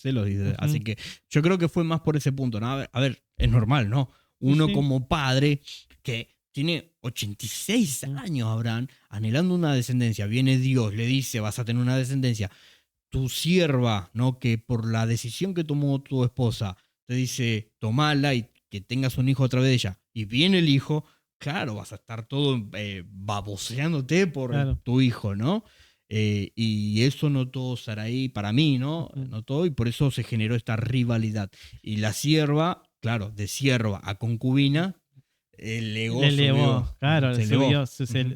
Así que yo creo que fue más por ese punto, ¿no? A ver, es normal, ¿no? Uno como padre que tiene 86 años, Abraham, anhelando una descendencia. Viene Dios, le dice, vas a tener una descendencia. Tu sierva, ¿no? Que por la decisión que tomó tu esposa, te dice, tomala y que tengas un hijo a través de ella. Y viene el hijo, claro, vas a estar todo baboseándote por tu hijo, ¿no? Y eso notó Sarai, para mí, ¿no? Ujú. Notó, y por eso se generó esta rivalidad. Y la sierva, claro, de sierva a concubina, el Le ego elevó, subió, claro, se elevó.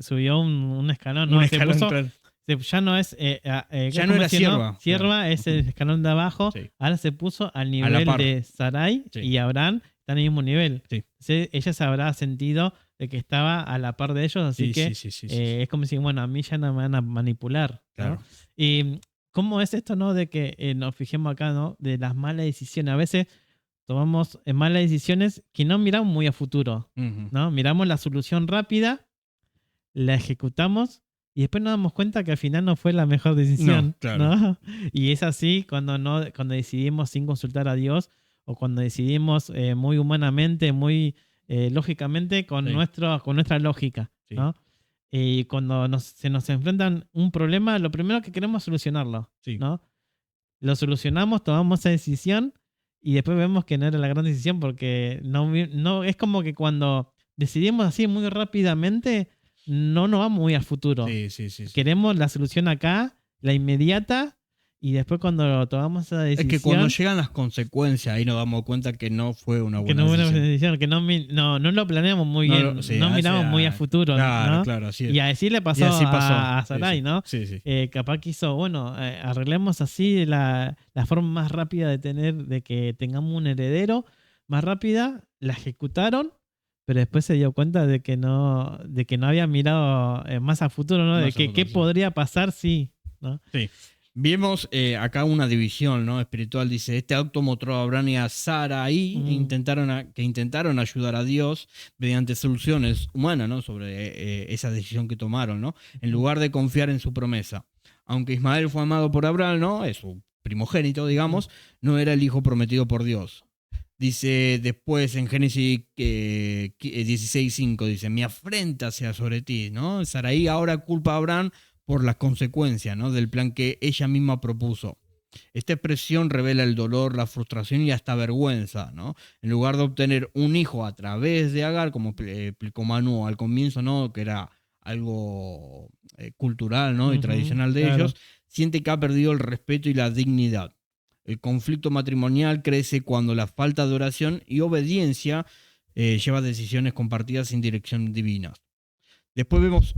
subió un escalón, Un ¿no? escalón, claro. Ya no es, Ya no ¿cómo era decía, no? sierva, claro. Sierva es el escalón de abajo, Sí, ahora se puso al a la nivel par. de Sarai Sí, y Abraham, están al mismo nivel. sí, Ella se habrá sentido de que estaba a la par de ellos, así sí, que sí, sí, sí, sí, sí. es como si, bueno, a mí ya no me van a manipular, ¿no? Claro. Y cómo es esto, ¿no? De que nos fijemos acá, ¿no? De las malas decisiones. A veces tomamos malas decisiones que no miramos muy a futuro, Ujú. ¿no? Miramos la solución rápida, la ejecutamos y después nos damos cuenta que al final no fue la mejor No, decisión, claro. ¿no? Y es así cuando, no, cuando decidimos sin consultar a Dios o cuando decidimos muy humanamente, muy lógicamente Sí, con nuestra lógica, sí, ¿no? Y cuando se nos enfrentan un problema, lo primero que queremos es solucionarlo, sí. ¿no? Lo solucionamos, tomamos esa decisión y después vemos que no era la gran decisión porque no es como que cuando decidimos así muy rápidamente, no nos vamos muy al futuro. Sí, sí, sí, sí. Queremos la solución acá, la inmediata, y después cuando tomamos esa Es que cuando decisión, llegan las consecuencias, ahí nos damos cuenta que no fue una que buena no fue una buena decisión. decisión, que no lo planeamos muy No bien, sí, no miramos muy a futuro, claro, ¿no? claro, así es. Y así le Y pasó así pasó. a Sí, sí. Sarai, ¿no? Sí, sí. Capaz quiso, bueno, arreglemos así la forma más rápida de que tengamos un heredero, más rápida, la ejecutaron, pero después se dio cuenta de que no había mirado más a futuro, ¿no? De Más a que qué futuro, sí. podría pasar si, ¿no? Sí. Vemos acá una división, ¿no? Espiritual. Dice, este acto mostró a Abraham y a Sarai Mm, que intentaron ayudar a Dios mediante soluciones humanas, ¿no? Sobre esa decisión que tomaron, ¿no? En ujú, lugar de confiar en su promesa. Aunque Ismael fue amado por Abraham, ¿no? Es su primogénito, ujú, digamos, no era el hijo prometido por Dios. Dice después en Génesis 16:5, dice, mi afrenta sea sobre ti, ¿no? Sarai ahora culpa a Abraham por las consecuencias, ¿no? Del plan que ella misma propuso. Esta expresión revela el dolor, la frustración y hasta vergüenza, ¿no? En lugar de obtener un hijo a través de Agar, como explicó Manu al comienzo, ¿no? Que era algo cultural, ¿no? Y ujú, tradicional de claro. ellos, siente que ha perdido el respeto y la dignidad. El conflicto matrimonial crece cuando la falta de oración y obediencia lleva a decisiones compartidas sin dirección divina. Después vemos,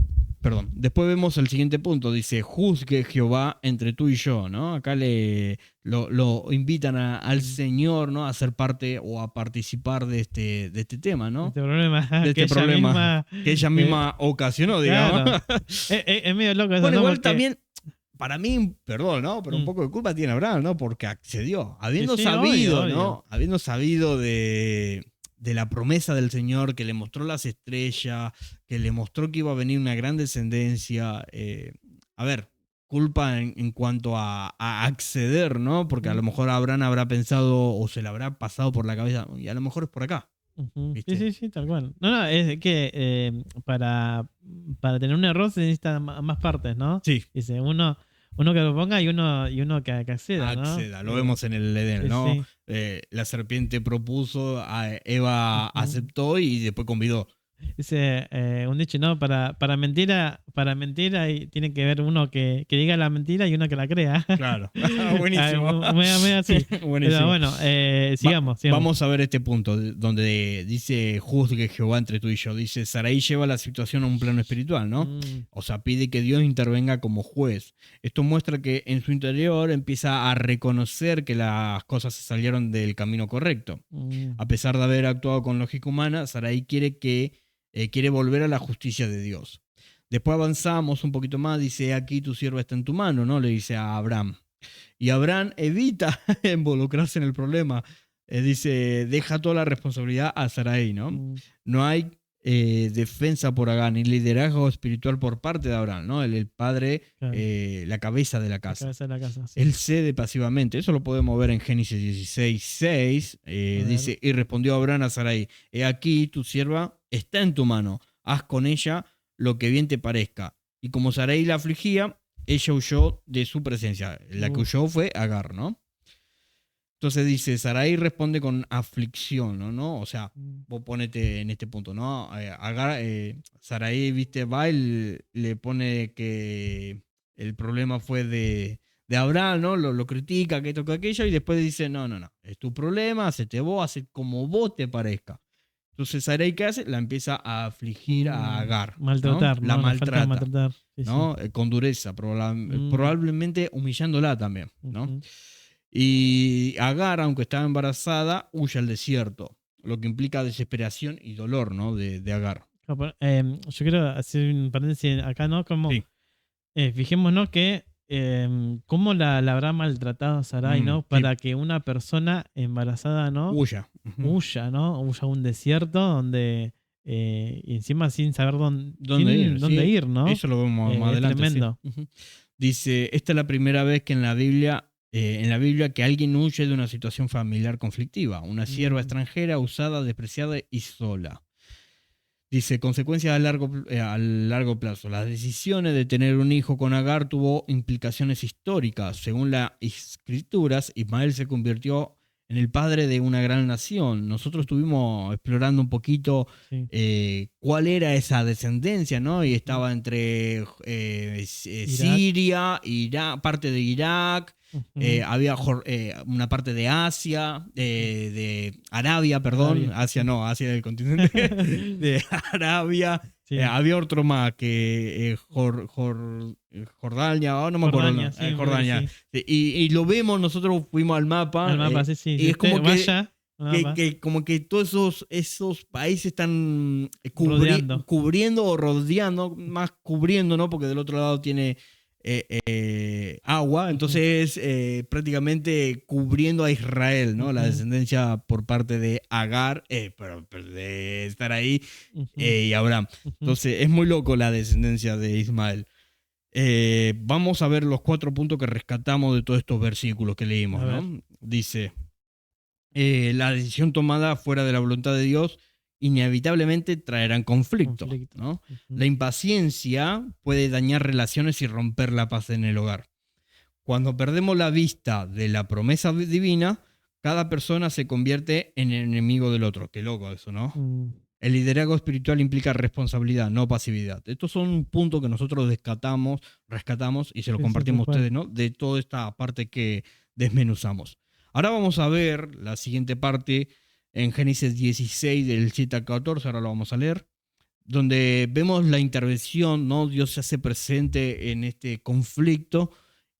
después vemos el siguiente punto, dice, juzgue Jehová entre tú y yo, ¿no? Acá lo invitan al Mm. Señor, ¿no? A ser parte o a participar de este tema, ¿no? Este problema De que este ella problema misma, que ella eh, misma ocasionó, digamos. claro, es medio loco eso, Bueno, ¿no? igual Porque, también, para mí, perdón, ¿no? Pero un mm, poco de culpa tiene Abraham, ¿no? Porque accedió, sí, habiendo sí, obvio, sabido, obvio. ¿no? Habiendo sabido de la promesa del Señor, que le mostró las estrellas, que le mostró que iba a venir una gran descendencia. A ver, culpa en cuanto a acceder, ¿no? Porque a lo Mm, mejor Abraham habrá pensado o se le habrá pasado por la cabeza, y a lo mejor es por acá, ujú. Sí, ¿viste? sí, sí, tal cual. No, es que para tener un error se necesitan más partes, ¿no? Sí, Dice, uno que lo ponga y uno que acceda, ¿no? acceda, lo vemos en el Edén, Sí, ¿no? sí. La serpiente propuso, Eva Ujú. aceptó y después convidó. Dice un dicho, ¿no? Para mentira y tiene que haber uno que diga la mentira y uno que la crea. Claro, Ah, buenísimo. medio así. Pero Buenísimo. bueno, sigamos. Vamos a ver este punto donde dice juzgue Jehová entre tú y yo. Dice, Sarai lleva la situación a un plano espiritual, ¿no? Mm, O sea, pide que Dios intervenga como juez. Esto muestra que en su interior empieza a reconocer que las cosas se salieron del camino correcto. mm, A pesar de haber actuado con lógica humana, Sarai quiere volver a la justicia de Dios. Después avanzamos un poquito más, dice, aquí tu sierva está en tu mano, ¿no? Le dice a Abraham. Y Abraham evita involucrarse en el problema. Dice, deja toda la responsabilidad a Sarai, ¿no? mm, No hay defensa por Agar, ni liderazgo espiritual por parte de Abraham, ¿no? El padre, claro, la cabeza de la la casa. cabeza de la casa, sí. Él cede pasivamente. Eso lo podemos ver en Génesis 16:6. A ver. Dice, y respondió Abraham a Sarai, he aquí tu sierva está en tu mano, haz con ella lo que bien te parezca. Y como Sarai la afligía, ella huyó de su presencia. La que Uf, huyó fue Agar, ¿no? Entonces dice, Sarai responde con aflicción, ¿no? O sea, mm, vos ponete en este punto, ¿no? Agar, Sarai, viste, va y le pone que el problema fue de Abraham, ¿no? Lo critica, que esto, que aquello, y después dice, no, es tu problema, hacete vos, hace como vos te parezca. Entonces Sarai, ¿qué hace? La empieza a afligir a Agar, ¿no? Maltratar, La ¿no? Le falta maltrata, maltratar. Sí, ¿no? Con dureza, probablemente humillándola también, ¿no? Ujú. Y Agar, aunque estaba embarazada, huye al desierto, lo que implica desesperación y dolor, ¿no? De Agar. Yo quiero hacer un paréntesis acá, ¿no? Como, Sí. fijémonos que cómo la habrá maltratado Sarai, ¿no? Sí. Para que una persona embarazada, ¿no? Huya. Huya, ¿no? Huya a un desierto donde, y encima sin saber ¿Dónde ir? dónde Sí, ir, ¿no? eso lo vemos más Es adelante. tremendo. Sí. Dice, esta es la primera vez que en la Biblia que alguien huye de una situación familiar conflictiva, una sierva extranjera, usada, despreciada y sola. Dice, consecuencias a largo plazo. Las decisiones de tener un hijo con Agar tuvo implicaciones históricas. Según las escrituras, Ismael se convirtió en el padre de una gran nación. Nosotros estuvimos explorando un poquito Sí. cuál era esa descendencia, ¿no? Y estaba entre Siria, Irak, parte de Irak, había una parte de Asia, de Arabia, perdón, Asia no, Asia del continente, de Arabia. Sí. Había otro más que Jordania, no me acuerdo. Jordania, sí, Jordania. sí. Y lo vemos, nosotros fuimos al mapa. Al mapa, sí. Y es como vaya, que como que todos esos países están cubriendo o rodeando, más cubriendo, ¿no? Porque del otro lado tiene agua, entonces prácticamente cubriendo a Israel, ¿no? La descendencia por parte de Agar, pero de estar ahí, y Abraham. Entonces es muy loco la descendencia de Ismael. Vamos a ver los 4 puntos que rescatamos de todos estos versículos que leímos, ¿no? Dice, la decisión tomada fuera de la voluntad de Dios inevitablemente traerán conflicto. ¿No? La impaciencia puede dañar relaciones y romper la paz en el hogar. Cuando perdemos la vista de la promesa divina, cada persona se convierte en enemigo del otro. Qué loco eso, ¿no? El liderazgo espiritual implica responsabilidad, no pasividad. Estos son puntos que nosotros rescatamos y se lo compartimos a ustedes, ¿no? De toda esta parte que desmenuzamos. Ahora vamos a ver la siguiente parte en Génesis 16, del 7 al 14, ahora lo vamos a leer, donde vemos la intervención, ¿no? Dios se hace presente en este conflicto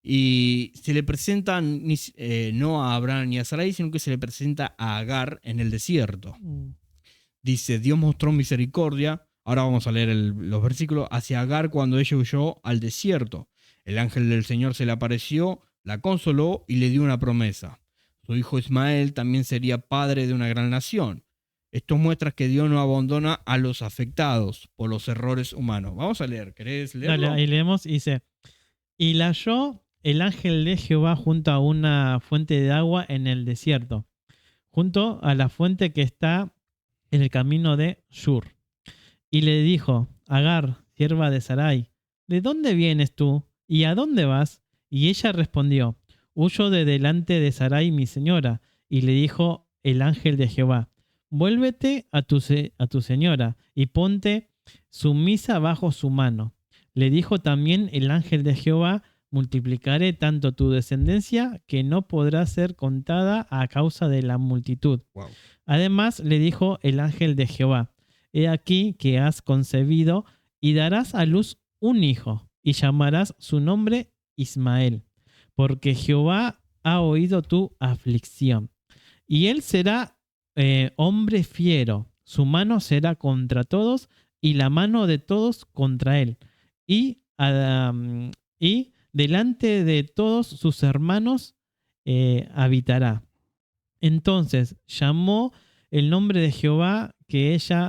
y se le presenta no a Abraham ni a Sarai, sino que se le presenta a Agar en el desierto. Dice, Dios mostró misericordia, ahora vamos a leer los versículos, hacia Agar cuando ella huyó al desierto. El ángel del Señor se le apareció, la consoló y le dio una promesa. Su hijo Ismael también sería padre de una gran nación. Esto muestra que Dios no abandona a los afectados por los errores humanos. Vamos a leer, ¿querés leerlo? Dale, ahí leemos, dice, y la halló el ángel de Jehová junto a una fuente de agua en el desierto, junto a la fuente que está en el camino de Shur. Y le dijo, Agar, sierva de Sarai, ¿de dónde vienes tú y a dónde vas? Y ella respondió, huyo de delante de Sarai mi señora. Y le dijo el ángel de Jehová, vuélvete a tu señora y ponte sumisa bajo su mano. Le dijo también el ángel de Jehová, multiplicaré tanto tu descendencia que no podrá ser contada a causa de la multitud. Wow. Además le dijo el ángel de Jehová, he aquí que has concebido y darás a luz un hijo y llamarás su nombre Ismael, porque Jehová ha oído tu aflicción. Y él será hombre fiero, su mano será contra todos y la mano de todos contra él. Y delante de todos sus hermanos habitará. Entonces llamó el nombre de Jehová que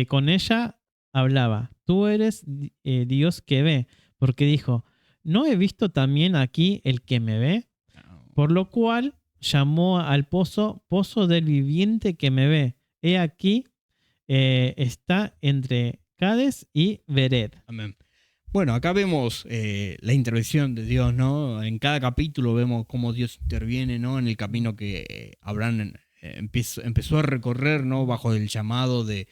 con ella hablaba. Tú eres Dios que ve, porque dijo, ¿no he visto también aquí el que me ve? Por lo cual llamó al pozo del viviente que me ve. He aquí, está entre Cades y Bered. Amén. Bueno, acá vemos la intervención de Dios, ¿no? En cada capítulo vemos cómo Dios interviene, ¿no? En el camino que Abraham empezó a recorrer, ¿no? Bajo el llamado de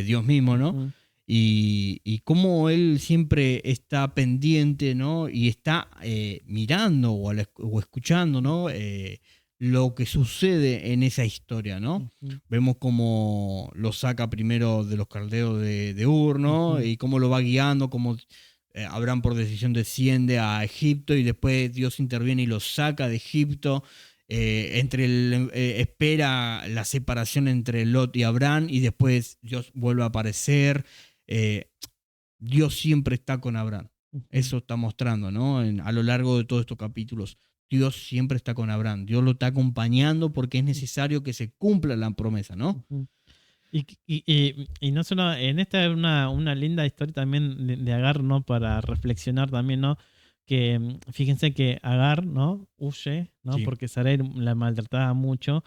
Dios mismo, ¿no? y cómo él siempre está pendiente, ¿no? Y está mirando o escuchando, ¿no? Lo que sucede en esa historia, ¿no? Ujú, Vemos cómo lo saca primero de los caldeos de Ur, ¿no? ujú, Y cómo lo va guiando, cómo Abraham por decisión desciende a Egipto y después Dios interviene y lo saca de Egipto. Espera la separación entre Lot y Abraham y después Dios vuelve a aparecer. Eh, Dios siempre está con Abraham. ujú, Eso está mostrando, ¿no? A lo largo de todos estos capítulos. Dios siempre está con Abraham. Dios lo está acompañando porque es necesario que se cumpla la promesa, ¿no? ujú. Y no solo, en esta es una linda historia también de Agar, ¿no? Para reflexionar también, ¿no? Que fíjense que Agar, ¿no? Huye, ¿no? Sí. Porque Sarai la maltrataba mucho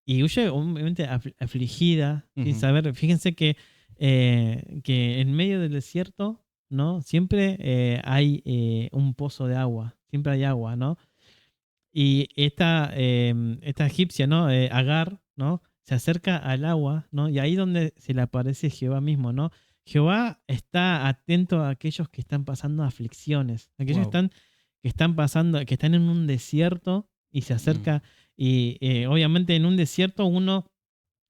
y huye obviamente afligida, sin Ujú. saber. Fíjense que en medio del desierto, ¿no? Siempre hay un pozo de agua, siempre hay agua, ¿no? Y esta egipcia, ¿no? Agar, ¿no? Se acerca al agua, ¿no? Y ahí donde se le aparece Jehová mismo, ¿no? Jehová está atento a aquellos que están pasando aflicciones, aquellos Wow. que están pasando, que están en un desierto y se Mm. acerca. Y obviamente en un desierto uno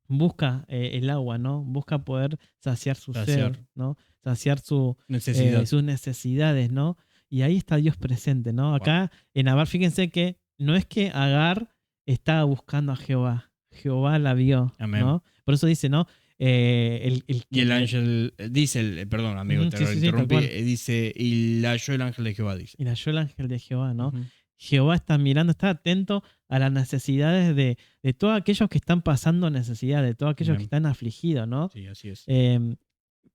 busca el agua, ¿no? Busca poder saciar su sed, Saciar. ¿no? Saciar Necesidad. sus necesidades, ¿no? Y ahí está Dios presente, ¿no? Wow. Acá en Agar, fíjense que no es que Agar estaba buscando a Jehová, Jehová la vio, Amén. ¿no? Por eso dice, ¿no? El Y que el me... ángel, dice, perdón amigo, Ujú, te sí, sí, sí, tal interrumpí, cual. dice, y la halló el ángel de Jehová, dice. Y la halló el ángel de Jehová, ¿no? Ujú. Jehová está mirando, está atento a las necesidades de todos aquellos que están pasando necesidad, de todos aquellos que Amén. están afligidos, ¿no? Sí, así es. Em,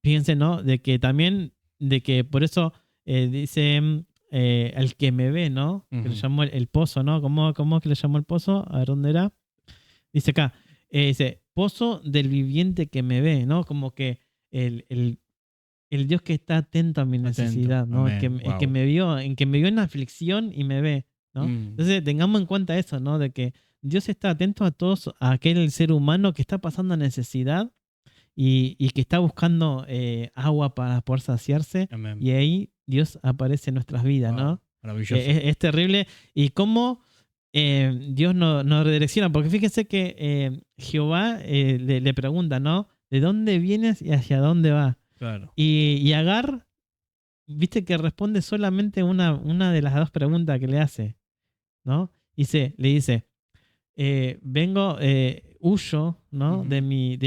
Fíjense, ¿no? De que también, de que por eso dice el que me ve, ¿no? Que le Ujú. llamó el pozo, ¿no? ¿Cómo es que le llamó el pozo? A ver dónde era. Dice acá, dice, pozo del viviente que me ve, ¿no? Como que el Dios que está atento a mi Atento. necesidad, ¿no? Amén. El que Wow. me vio, en que me vio en aflicción y me ve, ¿no? Entonces tengamos en cuenta eso, ¿no? De que Dios está atento a todos, a aquel ser humano que está pasando necesidad y que está buscando agua para poder saciarse, Amén. y ahí Dios aparece en nuestras vidas, Wow. ¿no? Maravilloso. Es terrible. Y cómo Dios nos redirecciona, porque fíjense que Jehová le pregunta, ¿no? ¿De dónde vienes y hacia dónde vas? Claro. Y Agar, viste que responde solamente una de las dos preguntas que le hace, ¿no? Le dice, huyo, ¿no? Ujú. De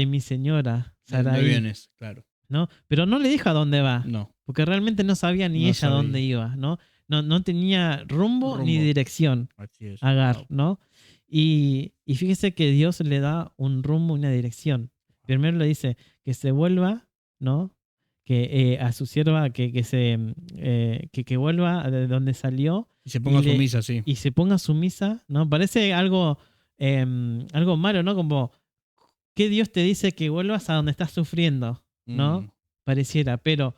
mi señora ¿De dónde Sarai, vienes? Claro. ¿no? Pero no le dijo a dónde va, No, porque realmente no sabía ni no ella a dónde sabía. iba, ¿no? No tenía rumbo ni Rumbo. dirección, Así es. Agar, Wow. ¿no? Y fíjese que Dios le da un rumbo, una dirección. Primero le dice que se vuelva, ¿no? Que a su sierva, que vuelva de donde salió Y se y, ponga sumisa, sí. y se ponga sumisa, ¿no? Parece algo malo, ¿no? Como que Dios te dice que vuelvas a donde estás sufriendo, Mm. ¿no? Pareciera, pero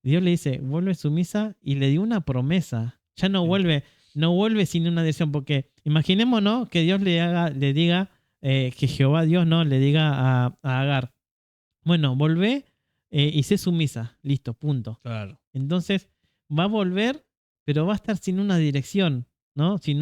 Dios le dice, vuelve sumisa y le dio una promesa. Ya Sí. no vuelve sin una dirección, porque imaginémonos que Dios le diga, que Jehová Dios no le diga a Agar, bueno, volvé y sé sumisa, listo, punto. Claro. Entonces va a volver, pero va a estar sin una dirección, ¿no? Sin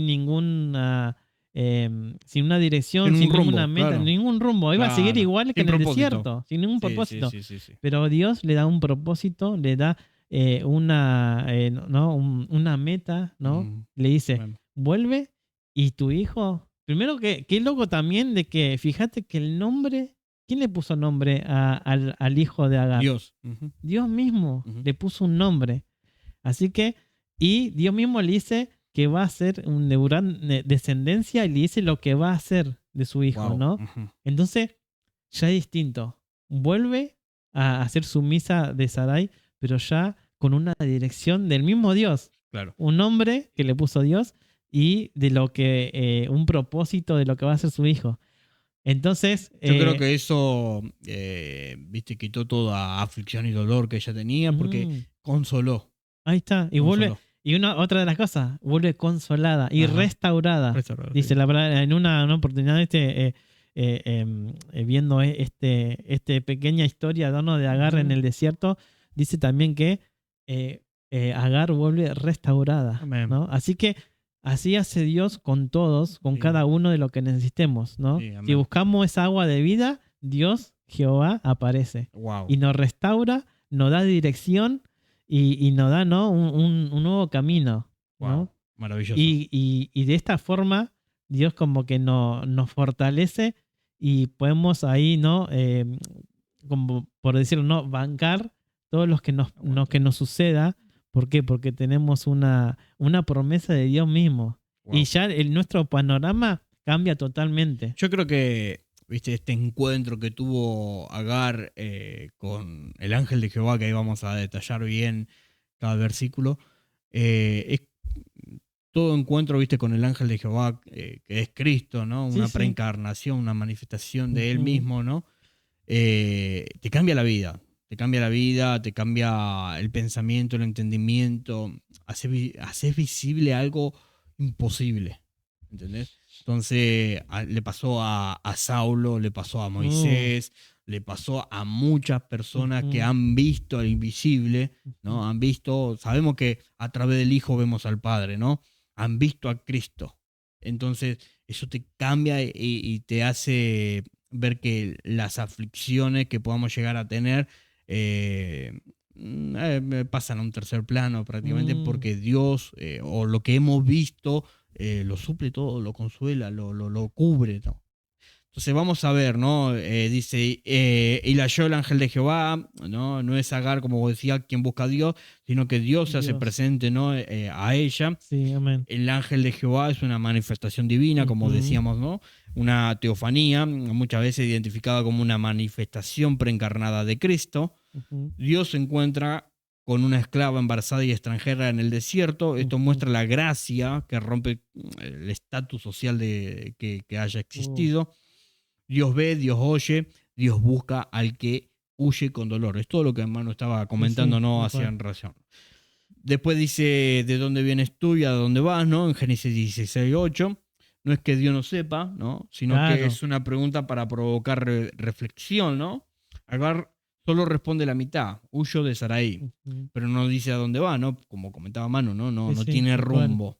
ninguna, sin una dirección, Tiene un sin ninguna rumbo, meta, claro. ningún rumbo. Iba a seguir Claro. igual que Sin en el propósito. desierto, sin ningún Sí, sí, propósito. sí, sí, sí. Pero Dios le da un propósito, le da ¿no? Una meta, ¿no? Mm. Le dice, Amén. vuelve y tu hijo. Primero que, qué loco también de que, fíjate que el nombre, ¿quién le puso nombre al hijo de Agar? Dios. Ujú. Dios mismo Ujú. le puso un nombre. Así que, y Dios mismo le dice que va a ser de gran descendencia y le dice lo que va a hacer de su hijo, Wow. ¿no? Ujú. Entonces, ya es distinto. Vuelve a hacer su misa de Sarai, pero ya con una dirección del mismo Dios. Claro. Un nombre que le puso Dios y de lo que, un propósito de lo que va a hacer su hijo. Entonces, Yo creo que eso, viste, quitó toda aflicción y dolor que ella tenía porque mm, consoló. ahí está. Y vuelve. Consoló. Y otra de las cosas, vuelve consolada y Ajá. restaurada. Restaurar, Dice sí. la palabra en una oportunidad, viendo este pequeña historia, ¿no?, de Agar en el desierto, dice también que Agar vuelve restaurada, Amén. ¿no? Así que así hace Dios con todos, con Sí. cada uno de lo que necesitemos, ¿no? Sí, amén. Si buscamos esa agua de vida, Dios, Jehová, aparece Wow. y nos restaura, nos da dirección y nos da, ¿no?, un nuevo camino, ¿no? Wow. Maravilloso. Y de esta forma, Dios como que nos fortalece y podemos ahí, ¿no?, como por decirlo, ¿no?, bancar todos los que nos suceda. ¿Por qué? Porque tenemos una promesa de Dios mismo. Wow. Y ya nuestro panorama cambia totalmente. Yo creo que, viste, este encuentro que tuvo Agar con el ángel de Jehová, que ahí vamos a detallar bien cada versículo, es todo encuentro, viste, con el ángel de Jehová, que es Cristo, ¿no? Sí, Una sí. preencarnación, una manifestación de él Ujú. mismo, ¿no? Te cambia la vida. Te cambia la vida, te cambia el pensamiento, el entendimiento. Haces visible algo imposible. ¿Entendés? Entonces le pasó a Saulo, le pasó a Moisés, le pasó a muchas personas que Ujú. han visto el invisible, ¿no? Han visto, sabemos que a través del Hijo vemos al Padre, ¿no? Han visto a Cristo. Entonces, eso te cambia y te hace ver que las aflicciones que podamos llegar a tener pasan a un tercer plano prácticamente, porque Dios, o lo que hemos visto, lo suple todo, lo consuela, lo cubre, ¿no? Entonces vamos a ver, ¿no? Dice, y la halló el ángel de Jehová, ¿no? No es Agar, como vos decías, quien busca a Dios, sino que Dios se hace Dios. presente, ¿no? A ella. Sí, amén. El ángel de Jehová es una manifestación divina, como Ujú. decíamos, ¿no? Una teofanía, muchas veces identificada como una manifestación preencarnada de Cristo. Ujú. Dios se encuentra con una esclava embarazada y extranjera en el desierto. Esto Ujú. muestra la gracia que rompe el estatus social que haya existido. Dios ve, Dios oye, Dios busca al que huye con dolor. Es todo lo que hermano estaba comentando, Sí, ¿no? tal Hacia cual. en relación. Después dice de dónde vienes tú y a dónde vas, ¿no? En Génesis 16:8. No es que Dios no sepa, ¿no? Sino que Claro. es una pregunta para provocar reflexión, ¿no? Agar solo responde la mitad, huyo de Sarai, Ujú. pero no dice a dónde va, ¿no? Como comentaba Manu, ¿no? No, Sí, no sí, tiene tal cual. rumbo.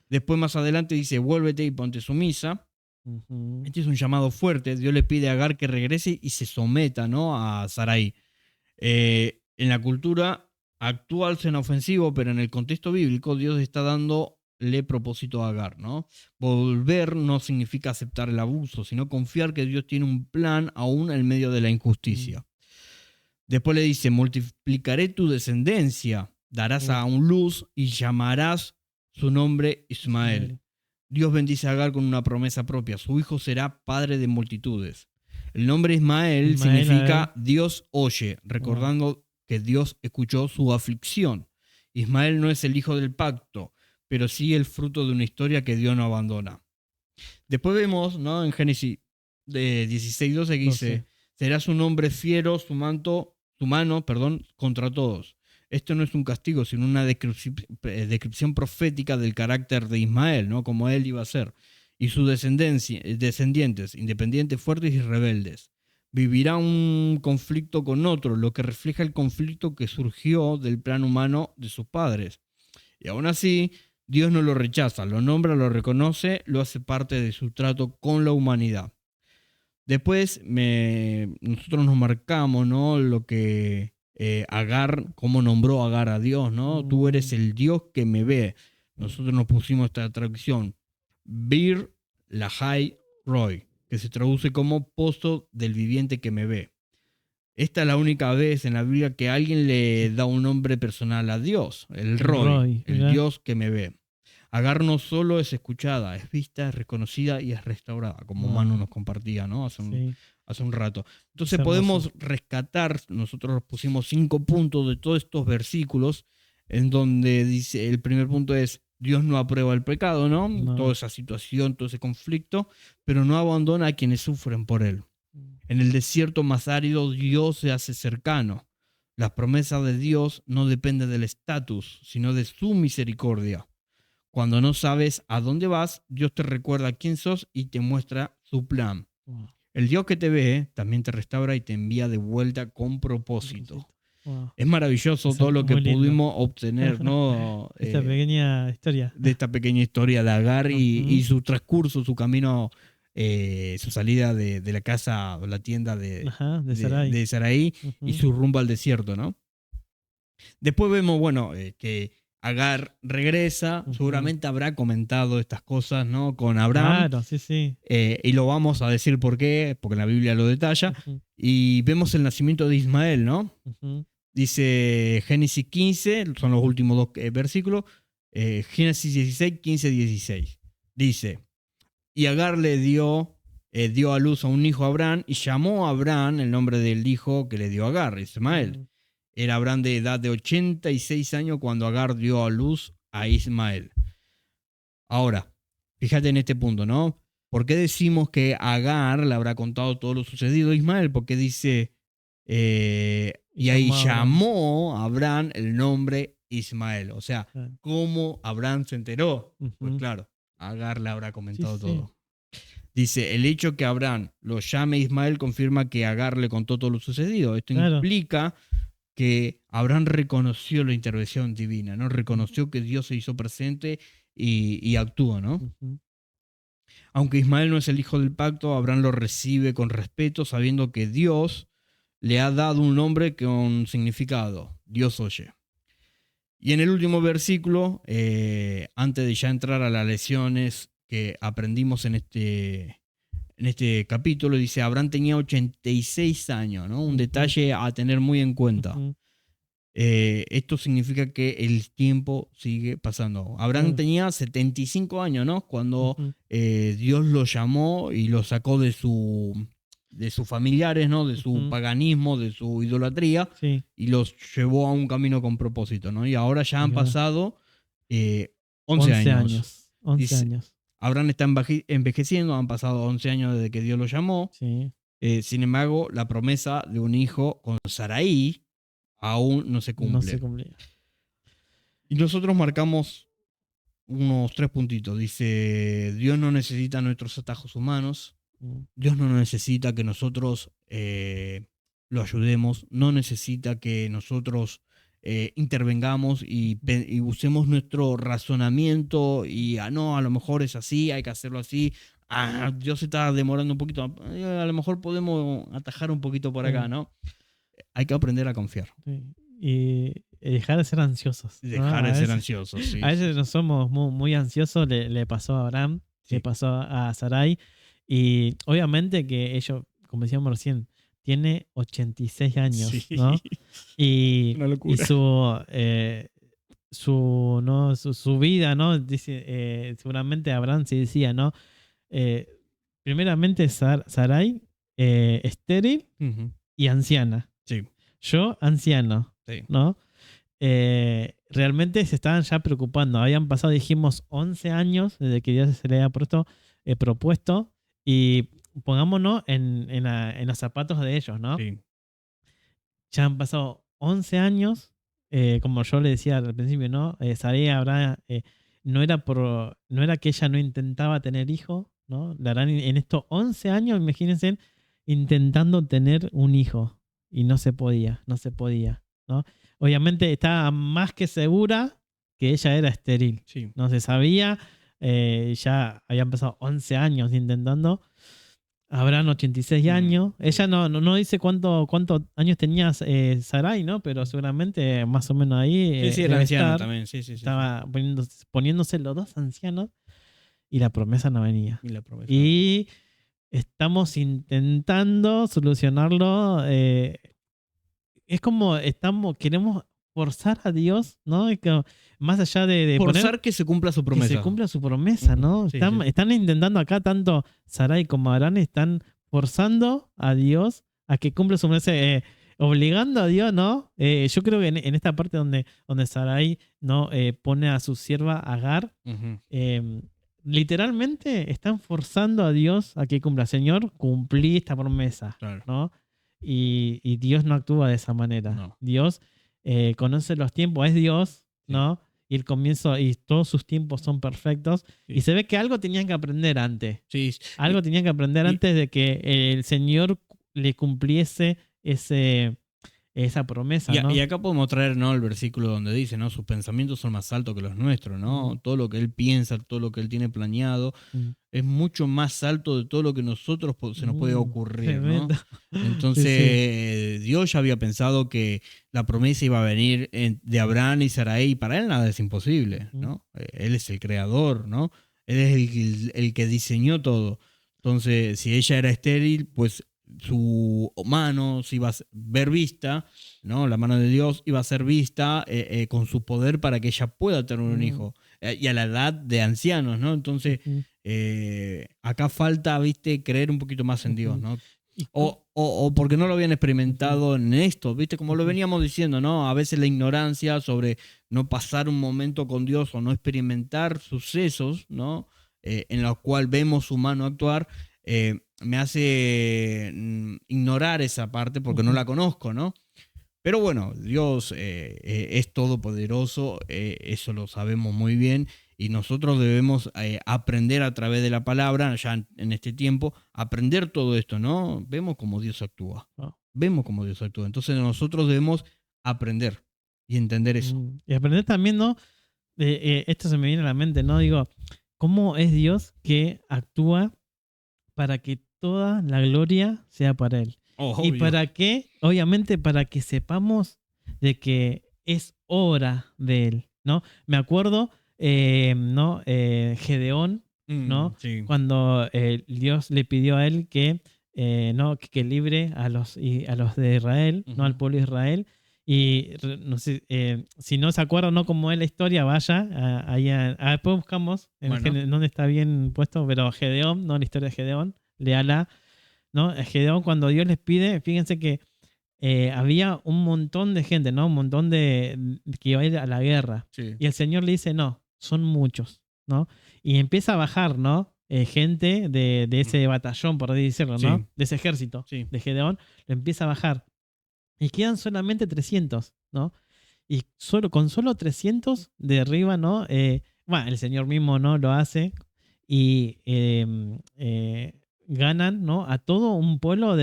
Después más adelante dice, vuélvete y ponte sumisa. Ujú. Este es un llamado fuerte. Dios le pide a Agar que regrese y se someta, ¿no?, a Sarai. En la cultura actual suena ofensivo, pero en el contexto bíblico Dios está dándole propósito a Agar, ¿no? Volver no significa aceptar el abuso, sino confiar que Dios tiene un plan aún en medio de la injusticia. Después le dice, multiplicaré tu descendencia, darás a un luz y llamarás su nombre Ismael. Ismael. Dios bendice a Agar con una promesa propia. Su hijo será padre de multitudes. El nombre Ismael Ismael, a ver. significa Dios oye, recordando que Dios escuchó su aflicción. Ismael no es el hijo del pacto, pero sí el fruto de una historia que Dios no abandona. Después vemos, ¿no?, en Génesis 16:12 que dice, 12. serás un hombre fiero, su mano, contra todos. Esto no es un castigo, sino una descripción profética del carácter de Ismael, ¿no?, como él iba a ser. Y sus descendientes, independientes, fuertes y rebeldes. Vivirá un conflicto con otro, lo que refleja el conflicto que surgió del plan humano de sus padres. Y aún así, Dios no lo rechaza, lo nombra, lo reconoce, lo hace parte de su trato con la humanidad. Después nosotros nos marcamos, ¿no?, lo que Agar, cómo nombró Agar a Dios, ¿no? Tú eres el Dios que me ve. Nosotros nos pusimos esta traducción, Bir Lahai Roy, que se traduce como pozo del viviente que me ve. Esta es la única vez en la Biblia que alguien le da un nombre personal a Dios, el Roy, el mirá. Dios que me ve. Agar no solo es escuchada, es vista, es reconocida y es restaurada, como Wow. Manu nos compartía, ¿no?, hace un rato. Entonces Es podemos rescatar, nosotros pusimos 5 puntos de todos estos versículos, en donde dice, el primer punto es, Dios no aprueba el pecado, ¿no? No. Toda esa situación, todo ese conflicto, pero no abandona a quienes sufren por él. En el desierto más árido, Dios se hace cercano. Las promesas de Dios no dependen del estatus, sino de su misericordia. Cuando no sabes a dónde vas, Dios te recuerda quién sos y te muestra su plan. Wow. El Dios que te ve también te restaura y te envía de vuelta con propósito. Wow. Es maravilloso Eso todo es lo que muy lindo. pudimos obtener, ¿no? Esta pequeña historia. De esta pequeña historia de Agar y Ujú. su transcurso, su camino, su salida de la casa o la tienda Ajá, de Sarai. de Sarai y Ujú. su rumbo al desierto, ¿no? Después vemos, bueno, que Agar regresa, Ujú. seguramente habrá comentado estas cosas, ¿no? Con Abraham, Claro, sí, sí. y lo vamos a decir por qué, porque la Biblia lo detalla, Ujú, y vemos el nacimiento de Ismael, ¿no? ujú, Dice Génesis 15, son los últimos dos versículos, Génesis 16, 15, 16. Dice, y Agar dio a luz a un hijo a Abraham y llamó a Abraham el nombre del hijo que le dio a Agar, Ismael. ujú. Era Abraham de edad de 86 años cuando Agar dio a luz a Ismael. Ahora, fíjate en este punto, ¿no? ¿Por qué decimos que Agar le habrá contado todo lo sucedido a Ismael? Porque dice, y ahí Llamó a Abraham. llamó a Abraham el nombre Ismael. O sea, Claro. ¿cómo Abraham se enteró? Pues Ujú. claro, Agar le habrá Sí, comentado sí. todo. Dice, el hecho que Abraham lo llame Ismael confirma que Agar le contó todo lo sucedido. Esto Claro. implica que Abraham reconoció la intervención divina, ¿no? Reconoció que Dios se hizo presente y actuó, ¿no? Ujú. Aunque Ismael no es el hijo del pacto, Abraham lo recibe con respeto, sabiendo que Dios le ha dado un nombre con significado. Dios oye. Y en el último versículo, antes de ya entrar a las lecciones que aprendimos en este capítulo, dice, Abraham tenía 86 años, ¿no? Un Ujú. detalle a tener muy en cuenta. Ujú. Esto significa que el tiempo sigue pasando. Abraham Claro. tenía 75 años, ¿no? Cuando Ujú. Dios lo llamó y lo sacó de sus familiares, ¿no? De su Ujú. paganismo, de su idolatría, Sí. y los llevó a un camino con propósito, ¿no? Y ahora ya han Claro. pasado 11 11 años. años. 11 Dice, años. Abraham está envejeciendo, han pasado 11 años desde que Dios lo llamó. Sí. Sin embargo, la promesa de un hijo con Sarai aún no se No se cumple. cumplía. Y nosotros marcamos unos 3 puntitos. Dice, Dios no necesita nuestros atajos humanos. Mm. Dios no necesita que nosotros lo ayudemos. No necesita que nosotros intervengamos y usemos nuestro razonamiento y, no, a lo mejor es así, hay que hacerlo así. Dios se está demorando un poquito. A lo mejor podemos atajar un poquito por acá, Sí, ¿no? Hay que aprender a confiar. sí. Y dejar de ser ansiosos, ¿no? Dejar de ser ansiosos, sí. A veces no somos muy, muy ansiosos, le pasó a Abraham, Sí. le pasó a Sarai, y obviamente que ellos, como decíamos recién, tiene 86 años, Sí. ¿no? Y, Una y locura. su vida, ¿no? Dice, seguramente Abraham se decía, ¿no? Primeramente Sarai, estéril Ujú. y anciana. Sí, Yo, anciano, sí. ¿no? Realmente se estaban ya preocupando. Habían pasado, dijimos, 11 años desde que Dios se le había propuesto. Y pongámonos en los zapatos de ellos, ¿no? Sí. Ya han pasado 11 años. Como yo le decía al principio, ¿no? Sarai Abraham, no era que ella no intentaba tener hijos, ¿no? La harán en estos 11 años, imagínense, intentando tener un hijo. Y no se podía, ¿no? Obviamente estaba más que segura que ella era estéril. Sí. No se sabía, ya habían pasado 11 años intentando. Habrán 86 años. Ella no dice cuántos años tenía Sarai, ¿no? Pero seguramente más o menos ahí Sí, era debe anciano estar. también. Sí, sí, sí. Estaba poniéndose los dos ancianos y la promesa no venía. Y la promesa. Y estamos intentando solucionarlo. Es como queremos forzar a Dios, ¿no? Es que más allá de Forzar poner que se cumpla su que promesa. se cumpla su promesa, Ujú. ¿no? Sí, Están, sí. están intentando acá, tanto Sarai como Abraham, están forzando a Dios a que cumpla su promesa, obligando a Dios, ¿no? Yo creo que en esta parte donde Sarai, ¿no? Pone a su sierva Agar, Ujú. literalmente están forzando a Dios a que cumpla. Señor, cumplí esta promesa, Claro. ¿no? Y Dios no actúa de esa manera. No. Dios conoce los tiempos, es Dios, Sí. ¿no? y el comienzo y todos sus tiempos son perfectos. Sí. Y se ve que algo tenían que aprender antes. Sí. Algo tenían que aprender antes de que el Señor le cumpliese esa promesa, ¿no? Y acá podemos traer, ¿no?, el versículo donde dice, ¿no?, sus pensamientos son más altos que los nuestros, ¿no? Todo lo que él piensa, todo lo que él tiene planeado, es mucho más alto de todo lo que nosotros se nos puede ocurrir, ¿no? Tremendo. Entonces, sí. Dios ya había pensado que la promesa iba a venir de Abraham y Sarai, y para él nada es imposible, ¿no? Él es el creador, ¿no? Él es el que diseñó todo. Entonces, si ella era estéril, pues su mano se iba a ver vista, ¿no? La mano de Dios iba a ser vista con su poder para que ella pueda tener un hijo. Y a la edad de ancianos, ¿no? Entonces, acá falta, ¿viste?, creer un poquito más en Dios, ¿no? O porque no lo habían experimentado en esto, ¿viste? Como lo veníamos diciendo, ¿no? A veces la ignorancia sobre no pasar un momento con Dios o no experimentar sucesos, ¿no?, en los cuales vemos su mano actuar, me hace ignorar esa parte porque no la conozco, ¿no? Pero bueno, Dios es todopoderoso, eso lo sabemos muy bien, y nosotros debemos aprender a través de la palabra, ya en este tiempo, aprender todo esto, ¿no? Vemos cómo Dios actúa, vemos cómo Dios actúa, entonces nosotros debemos aprender y entender eso. Y aprender también, ¿no? Esto se me viene a la mente, ¿no? Digo, ¿cómo es Dios que actúa para que toda la gloria sea para Él? Y para que, obviamente, para que sepamos de que es obra de Él, ¿no? Me acuerdo, ¿no? Gedeón, ¿no? Sí. Cuando Dios le pidió a él que, ¿no?, que libre a los de Israel, ¿no? Al pueblo de Israel. Y no sé, si no se acuerdan, ¿no?, cómo es la historia, vaya, después buscamos dónde está bien puesto, pero Gedeón, ¿no?, la historia de Gedeón, léala, ¿no? Gedeón, cuando Dios les pide, fíjense que había un montón de gente, ¿no? Un montón de que iba a ir a la guerra. Sí. Y el Señor le dice, no, son muchos, ¿no? Y empieza a bajar, ¿no? Gente de ese batallón, por así decirlo, ¿no? Sí. De ese ejército Sí. de Gedeón, lo empieza a bajar. Y quedan solamente 300, ¿no? Y con solo 300 derriba, ¿no? Bueno, el Señor mismo, ¿no?, lo hace. Y ganan, ¿no?, a todo un pueblo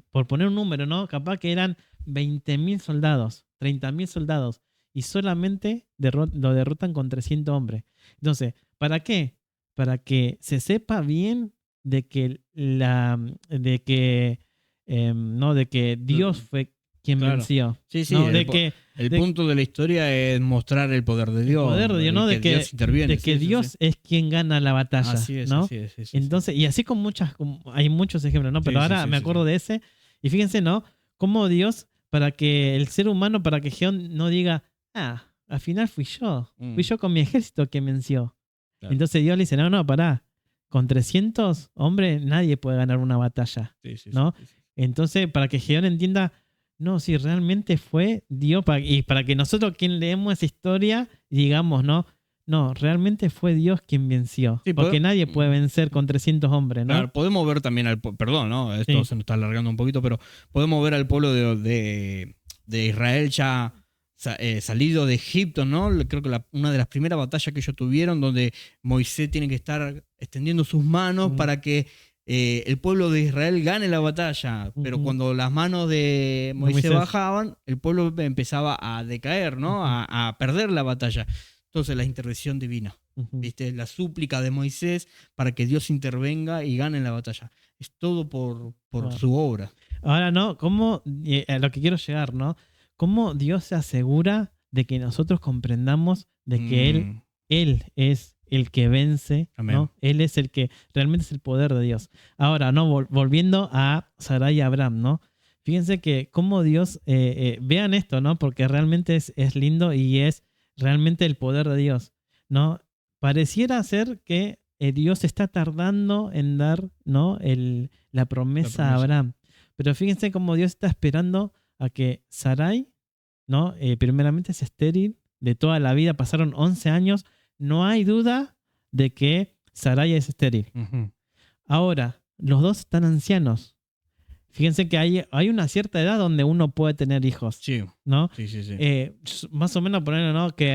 por poner un número, ¿no? Capaz que eran 20.000 soldados, 30.000 soldados. Y solamente lo derrotan con 300 hombres. Entonces, ¿para qué? Para que se sepa bien de que ¿no?, de que Dios fue quien venció. Sí, sí, ¿no? el punto de la historia es mostrar el poder de Dios. El poder de Dios, ¿no? De que Dios interviene. De que Dios es quien gana la batalla. Así es, ¿no? así es. Sí, entonces, y así hay muchos ejemplos, ¿no? Pero ahora me acuerdo de ese. Y fíjense, ¿no? Cómo Dios, para que el ser humano, para que Gedeón no diga, al final fui yo. Fui yo con mi ejército que venció. Claro. Entonces Dios le dice, no, pará. Con 300 hombres nadie puede ganar una batalla. ¿no? Sí. Entonces, para que Gedeón entienda, no, si realmente fue Dios, y para que nosotros quien leemos esa historia, digamos, no, realmente fue Dios quien venció. Sí, porque nadie puede vencer con 300 hombres, ¿no? Claro, podemos ver también perdón, ¿no? Esto se nos está alargando un poquito, pero podemos ver al pueblo de Israel ya salido de Egipto, ¿no? Creo que una de las primeras batallas que ellos tuvieron, donde Moisés tiene que estar extendiendo sus manos para que el pueblo de Israel gane la batalla, pero cuando las manos de Moisés bajaban, el pueblo empezaba a decaer, ¿no? A perder la batalla. Entonces la intervención divina, ¿viste? La súplica de Moisés para que Dios intervenga y gane la batalla. Es todo por su obra. Ahora, ¿no? ¿Cómo, a lo que quiero llegar, ¿no? ¿Cómo Dios se asegura de que nosotros comprendamos de que Él es el que vence, ¿no? Él es el que realmente es el poder de Dios. Ahora, ¿no? Volviendo a Sarai y Abraham, ¿no? Fíjense que cómo Dios, vean esto, ¿no? Porque realmente es lindo y es realmente el poder de Dios, ¿no? Pareciera ser que Dios está tardando en dar, ¿no?, la promesa a Abraham. Pero fíjense cómo Dios está esperando a que Sarai, ¿no? Primeramente es estéril de toda la vida, pasaron 11 años, no hay duda de que Sarai es estéril. Ahora, los dos están ancianos. fíjense que hay una cierta edad donde uno puede tener hijos, Sí, ¿no? sí, sí. Más o menos ponerlo, ¿no? Que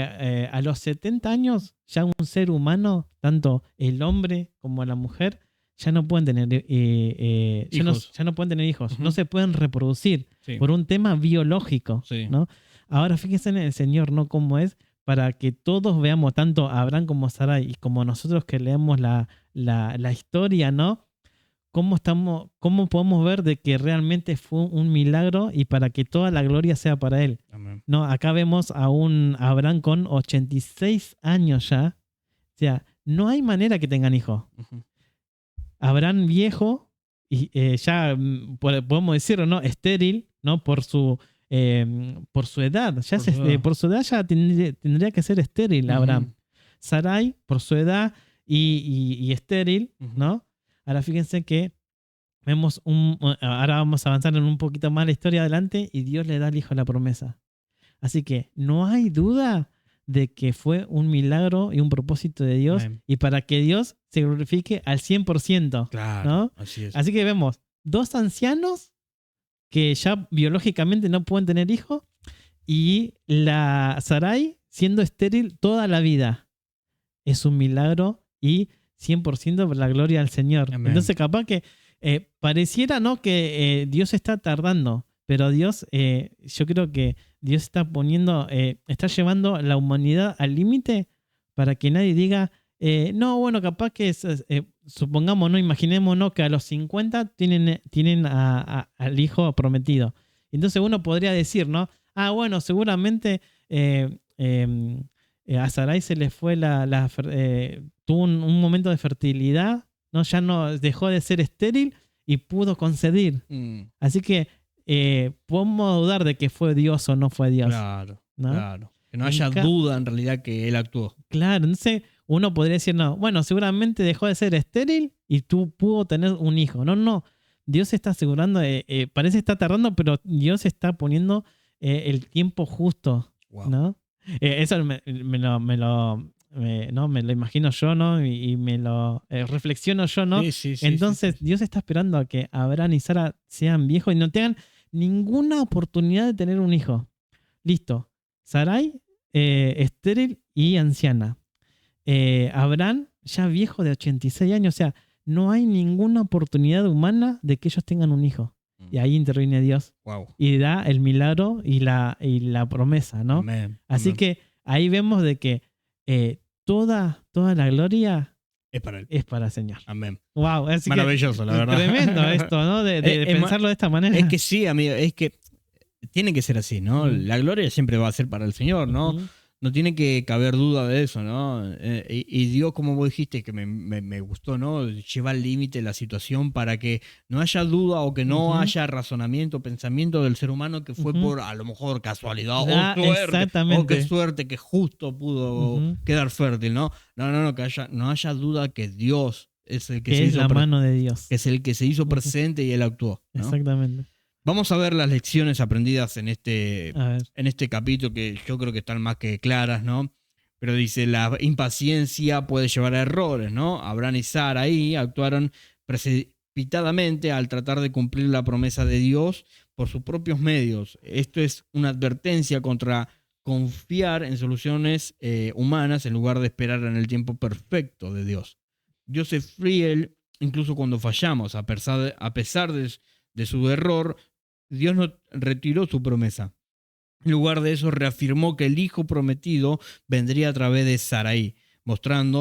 a los 70 años ya un ser humano, tanto el hombre como la mujer, ya no pueden tener Hijos. ya no pueden tener hijos, Ujú. no se pueden reproducir Sí, por un tema biológico, sí. ¿no? Ahora fíjense en el Señor, ¿no? Cómo es para que todos veamos, tanto a Abraham como a Sarai, y como nosotros que leemos la historia, ¿no? Cómo podemos ver de que realmente fue un milagro y para que toda la gloria sea para él. Amén. No, acá vemos a un Abraham con 86 años ya. O sea, no hay manera que tengan hijos. Ujú. Abraham viejo, y ya podemos decirlo, ¿no? Estéril, ¿no? Por su edad. Ya Por su edad. por su edad ya tendría que ser estéril Abraham. Ujú. Sarai, por su edad y estéril, Ujú. ¿no? Ahora fíjense que vemos ahora vamos a avanzar en un poquito más la historia adelante y Dios le da al hijo la promesa. Así que no hay duda de que fue un milagro y un propósito de Dios Amén. y para que Dios se glorifique al 100%, Claro, ¿no? así es. Así que vemos dos ancianos que ya biológicamente no pueden tener hijos y la Sarai siendo estéril toda la vida. Es un milagro y 100% por la gloria al Señor. Amén. Entonces capaz que pareciera, ¿no? Que Dios está tardando, pero Dios, yo creo que Dios está está llevando a la humanidad al límite para que nadie diga, no, bueno, capaz que supongamos, no imaginemos, ¿no? Que a los 50 tienen al hijo prometido. Entonces uno podría decir, ¿no? Ah, bueno, seguramente a Sarai se le fue tuvo un momento de fertilidad, ¿no? Ya no dejó de ser estéril y pudo concebir. Mm, Así que podemos dudar de que fue Dios o no fue Dios, claro, ¿no? claro. Que no En haya ca- duda en realidad que él actuó. Claro, entonces uno podría decir, no, bueno, seguramente dejó de ser estéril y tú pudo tener un hijo. No, no. Dios está asegurando, parece estar tardando, pero Dios está poniendo el tiempo justo, Wow. ¿no? Eso ¿no? Me lo imagino yo, ¿no? Y me lo reflexiono yo, ¿no? Sí, sí, sí, Entonces, sí, sí. Dios está esperando a que Abraham y Sara sean viejos y no tengan ninguna oportunidad de tener un hijo. Listo. Sarai, estéril y anciana. Abraham, ya viejo de 86 años. O sea, no hay ninguna oportunidad humana de que ellos tengan un hijo. Y ahí interviene Dios Wow. y da el milagro y la promesa, ¿no? Amén. Así Amén. que ahí vemos de que toda la gloria Es para él. es para el Señor. Amén. Wow, así Maravilloso, la que verdad. tremendo esto, ¿no? De Es pensarlo de esta manera. Es que sí, amigo, es que tiene que ser así, ¿no? Ujú. La gloria siempre va a ser para el Señor, ¿no? Ujú. No tiene que caber duda de eso, ¿no? Y Dios, como vos dijiste, que me gustó, ¿no? Lleva al límite la situación para que no haya duda o que no Ujú. haya razonamiento, pensamiento del ser humano que fue Ujú. por a lo mejor casualidad Ah, o suerte. exactamente. O qué suerte que justo pudo Ujú. quedar fértil, ¿no? No, que no haya duda que Dios es el que Que se es hizo la mano de Dios. que es el que se hizo Ujú. presente y él actuó, ¿no? Exactamente. Vamos a ver las lecciones aprendidas en A ver. este capítulo que yo creo que están más que claras, ¿no? Pero dice, la impaciencia puede llevar a errores, ¿no? Abraham y Sara ahí actuaron precipitadamente al tratar de cumplir la promesa de Dios por sus propios medios. Esto es una advertencia contra confiar en soluciones humanas en lugar de esperar en el tiempo perfecto de Dios. Dios es fiel incluso cuando fallamos, a pesar de su error. Dios no retiró su promesa. En lugar de eso, reafirmó que el hijo prometido vendría a través de Sarai,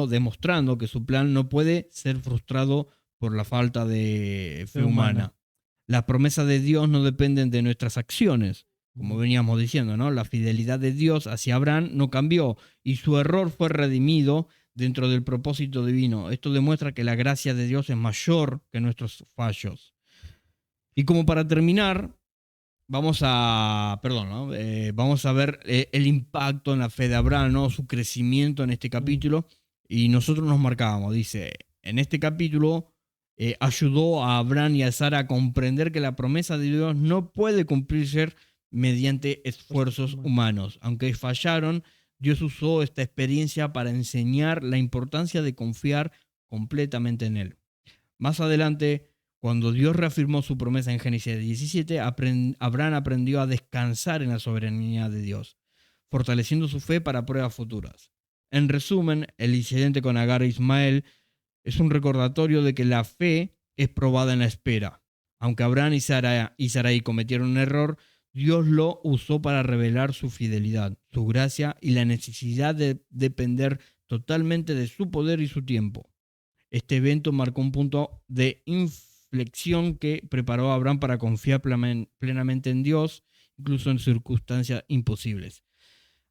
demostrando que su plan no puede ser frustrado por la falta de fe humana. Las promesas de Dios no dependen de nuestras acciones, como veníamos diciendo, ¿no? La fidelidad de Dios hacia Abraham no cambió y su error fue redimido dentro del propósito divino. Esto demuestra que la gracia de Dios es mayor que nuestros fallos. Y como para terminar, vamos a ver el impacto en la fe de Abraham, ¿no? Su crecimiento en este capítulo. Y nosotros nos marcábamos, dice, en este capítulo ayudó a Abraham y a Sara a comprender que la promesa de Dios no puede cumplirse mediante esfuerzos humanos. Aunque fallaron, Dios usó esta experiencia para enseñar la importancia de confiar completamente en Él. Más adelante, Cuando Dios reafirmó su promesa en Génesis 17, Abraham aprendió a descansar en la soberanía de Dios, fortaleciendo su fe para pruebas futuras. En resumen, el incidente con Agar e Ismael es un recordatorio de que la fe es probada en la espera. Aunque Abraham y Sarai cometieron un error, Dios lo usó para revelar su fidelidad, su gracia y la necesidad de depender totalmente de su poder y su tiempo. Este evento marcó un punto de inflexión que preparó a Abraham para confiar plenamente en Dios, incluso en circunstancias imposibles.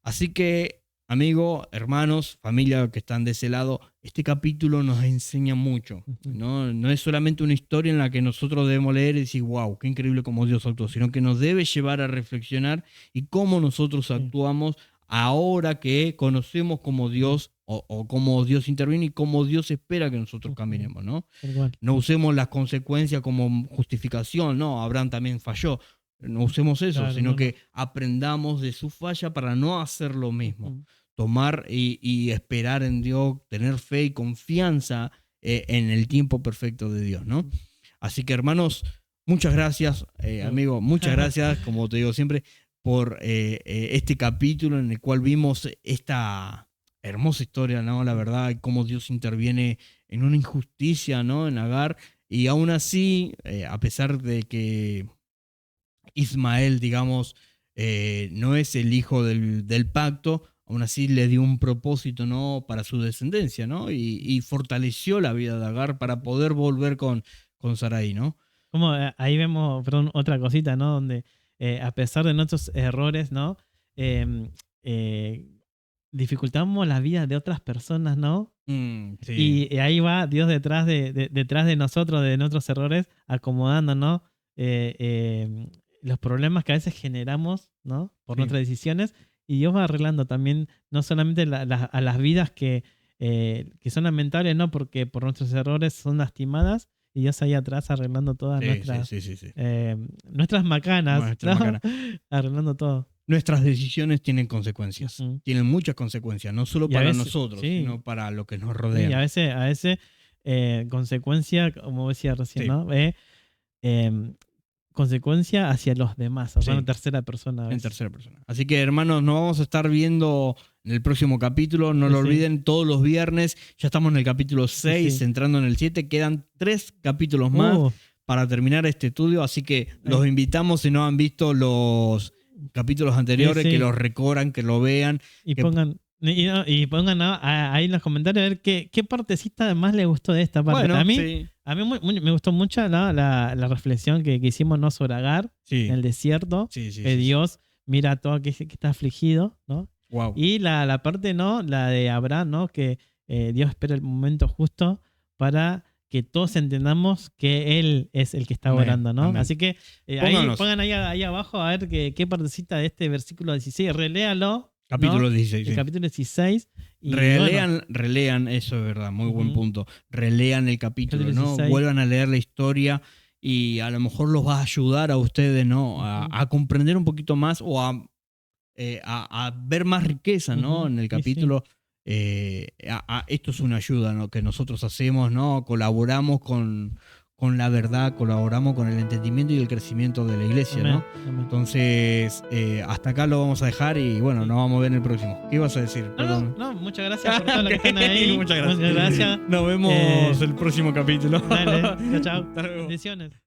Así que, amigos, hermanos, familia que están de ese lado, este capítulo nos enseña mucho. No es solamente una historia en la que nosotros debemos leer y decir, wow, qué increíble cómo Dios actuó, sino que nos debe llevar a reflexionar y cómo nosotros actuamos ahora que conocemos cómo Dios o cómo Dios interviene y cómo Dios espera que nosotros caminemos, ¿no? No usemos las consecuencias como justificación, no, Abraham también falló. No usemos eso, claro, sino que aprendamos de su falla para no hacer lo mismo. Tomar y esperar en Dios, tener fe y confianza en el tiempo perfecto de Dios, ¿no? Así que, hermanos, muchas gracias, amigo, muchas gracias, como te digo siempre, por este capítulo en el cual vimos esta hermosa historia, ¿no? La verdad, cómo Dios interviene en una injusticia, ¿no? En Agar, y aún así, a pesar de que Ismael, digamos, no es el hijo del pacto, aún así le dio un propósito, ¿no? Para su descendencia, ¿no? Y fortaleció la vida de Agar para poder volver con Sarai, ¿no? Como ahí vemos, perdón, otra cosita, ¿no? Donde a pesar de nuestros errores, ¿no? Dificultamos la vida de otras personas, ¿no? Sí. Y ahí va Dios detrás de nosotros, de nuestros errores, acomodando, ¿no? Los problemas que a veces generamos, ¿no? Por nuestras decisiones, y Dios va arreglando también no solamente a las vidas que son lamentables, ¿no? Porque por nuestros errores son lastimadas, y Dios ahí atrás arreglando todas nuestras macanas, ¿no? Arreglando todo. Nuestras decisiones tienen consecuencias, tienen muchas consecuencias, no solo para nosotros, sino para lo que nos rodea. Y a veces consecuencia, como decía recién, ¿no? Consecuencia hacia los demás, o sea, en tercera persona. En tercera persona. Así que, hermanos, nos vamos a estar viendo en el próximo capítulo. No lo olviden, todos los viernes. Ya estamos en el capítulo 6, entrando en el 7. Quedan 3 capítulos más para terminar este estudio. Así que los invitamos, si no han visto los capítulos anteriores, que los recorran, que lo vean. Y pongan... Y pongan ahí en los comentarios a ver qué partecita más les gustó de esta parte. Bueno, a mí me gustó mucho, ¿no? la reflexión que hicimos, ¿no? Sobre Agar en el desierto. Que Dios mira a todo que está afligido, ¿no? Wow. Y la parte, ¿no? La de Abraham, ¿no? Que Dios espera el momento justo para que todos entendamos que Él es el que está orando, ¿no? Así que pongan ahí abajo a ver qué partecita de este versículo 16. Reléalo. Capítulo 16. El capítulo 16. Y relean, eso es verdad, muy buen punto. Relean el capítulo, ¿no? Vuelvan a leer la historia y a lo mejor los va a ayudar a ustedes, ¿no? A comprender un poquito más o a ver más riqueza, ¿no? En el capítulo. Esto es una ayuda, ¿no? Que nosotros hacemos, ¿no? Colaboramos con la verdad, colaboramos con el entendimiento y el crecimiento de la iglesia, ¿no? Entonces, hasta acá lo vamos a dejar y bueno, nos vamos a ver en el próximo. ¿Qué ibas a decir? No, muchas gracias por todo lo que están ahí. Muchas gracias. Nos vemos el próximo capítulo. Dale, chao. Bendiciones.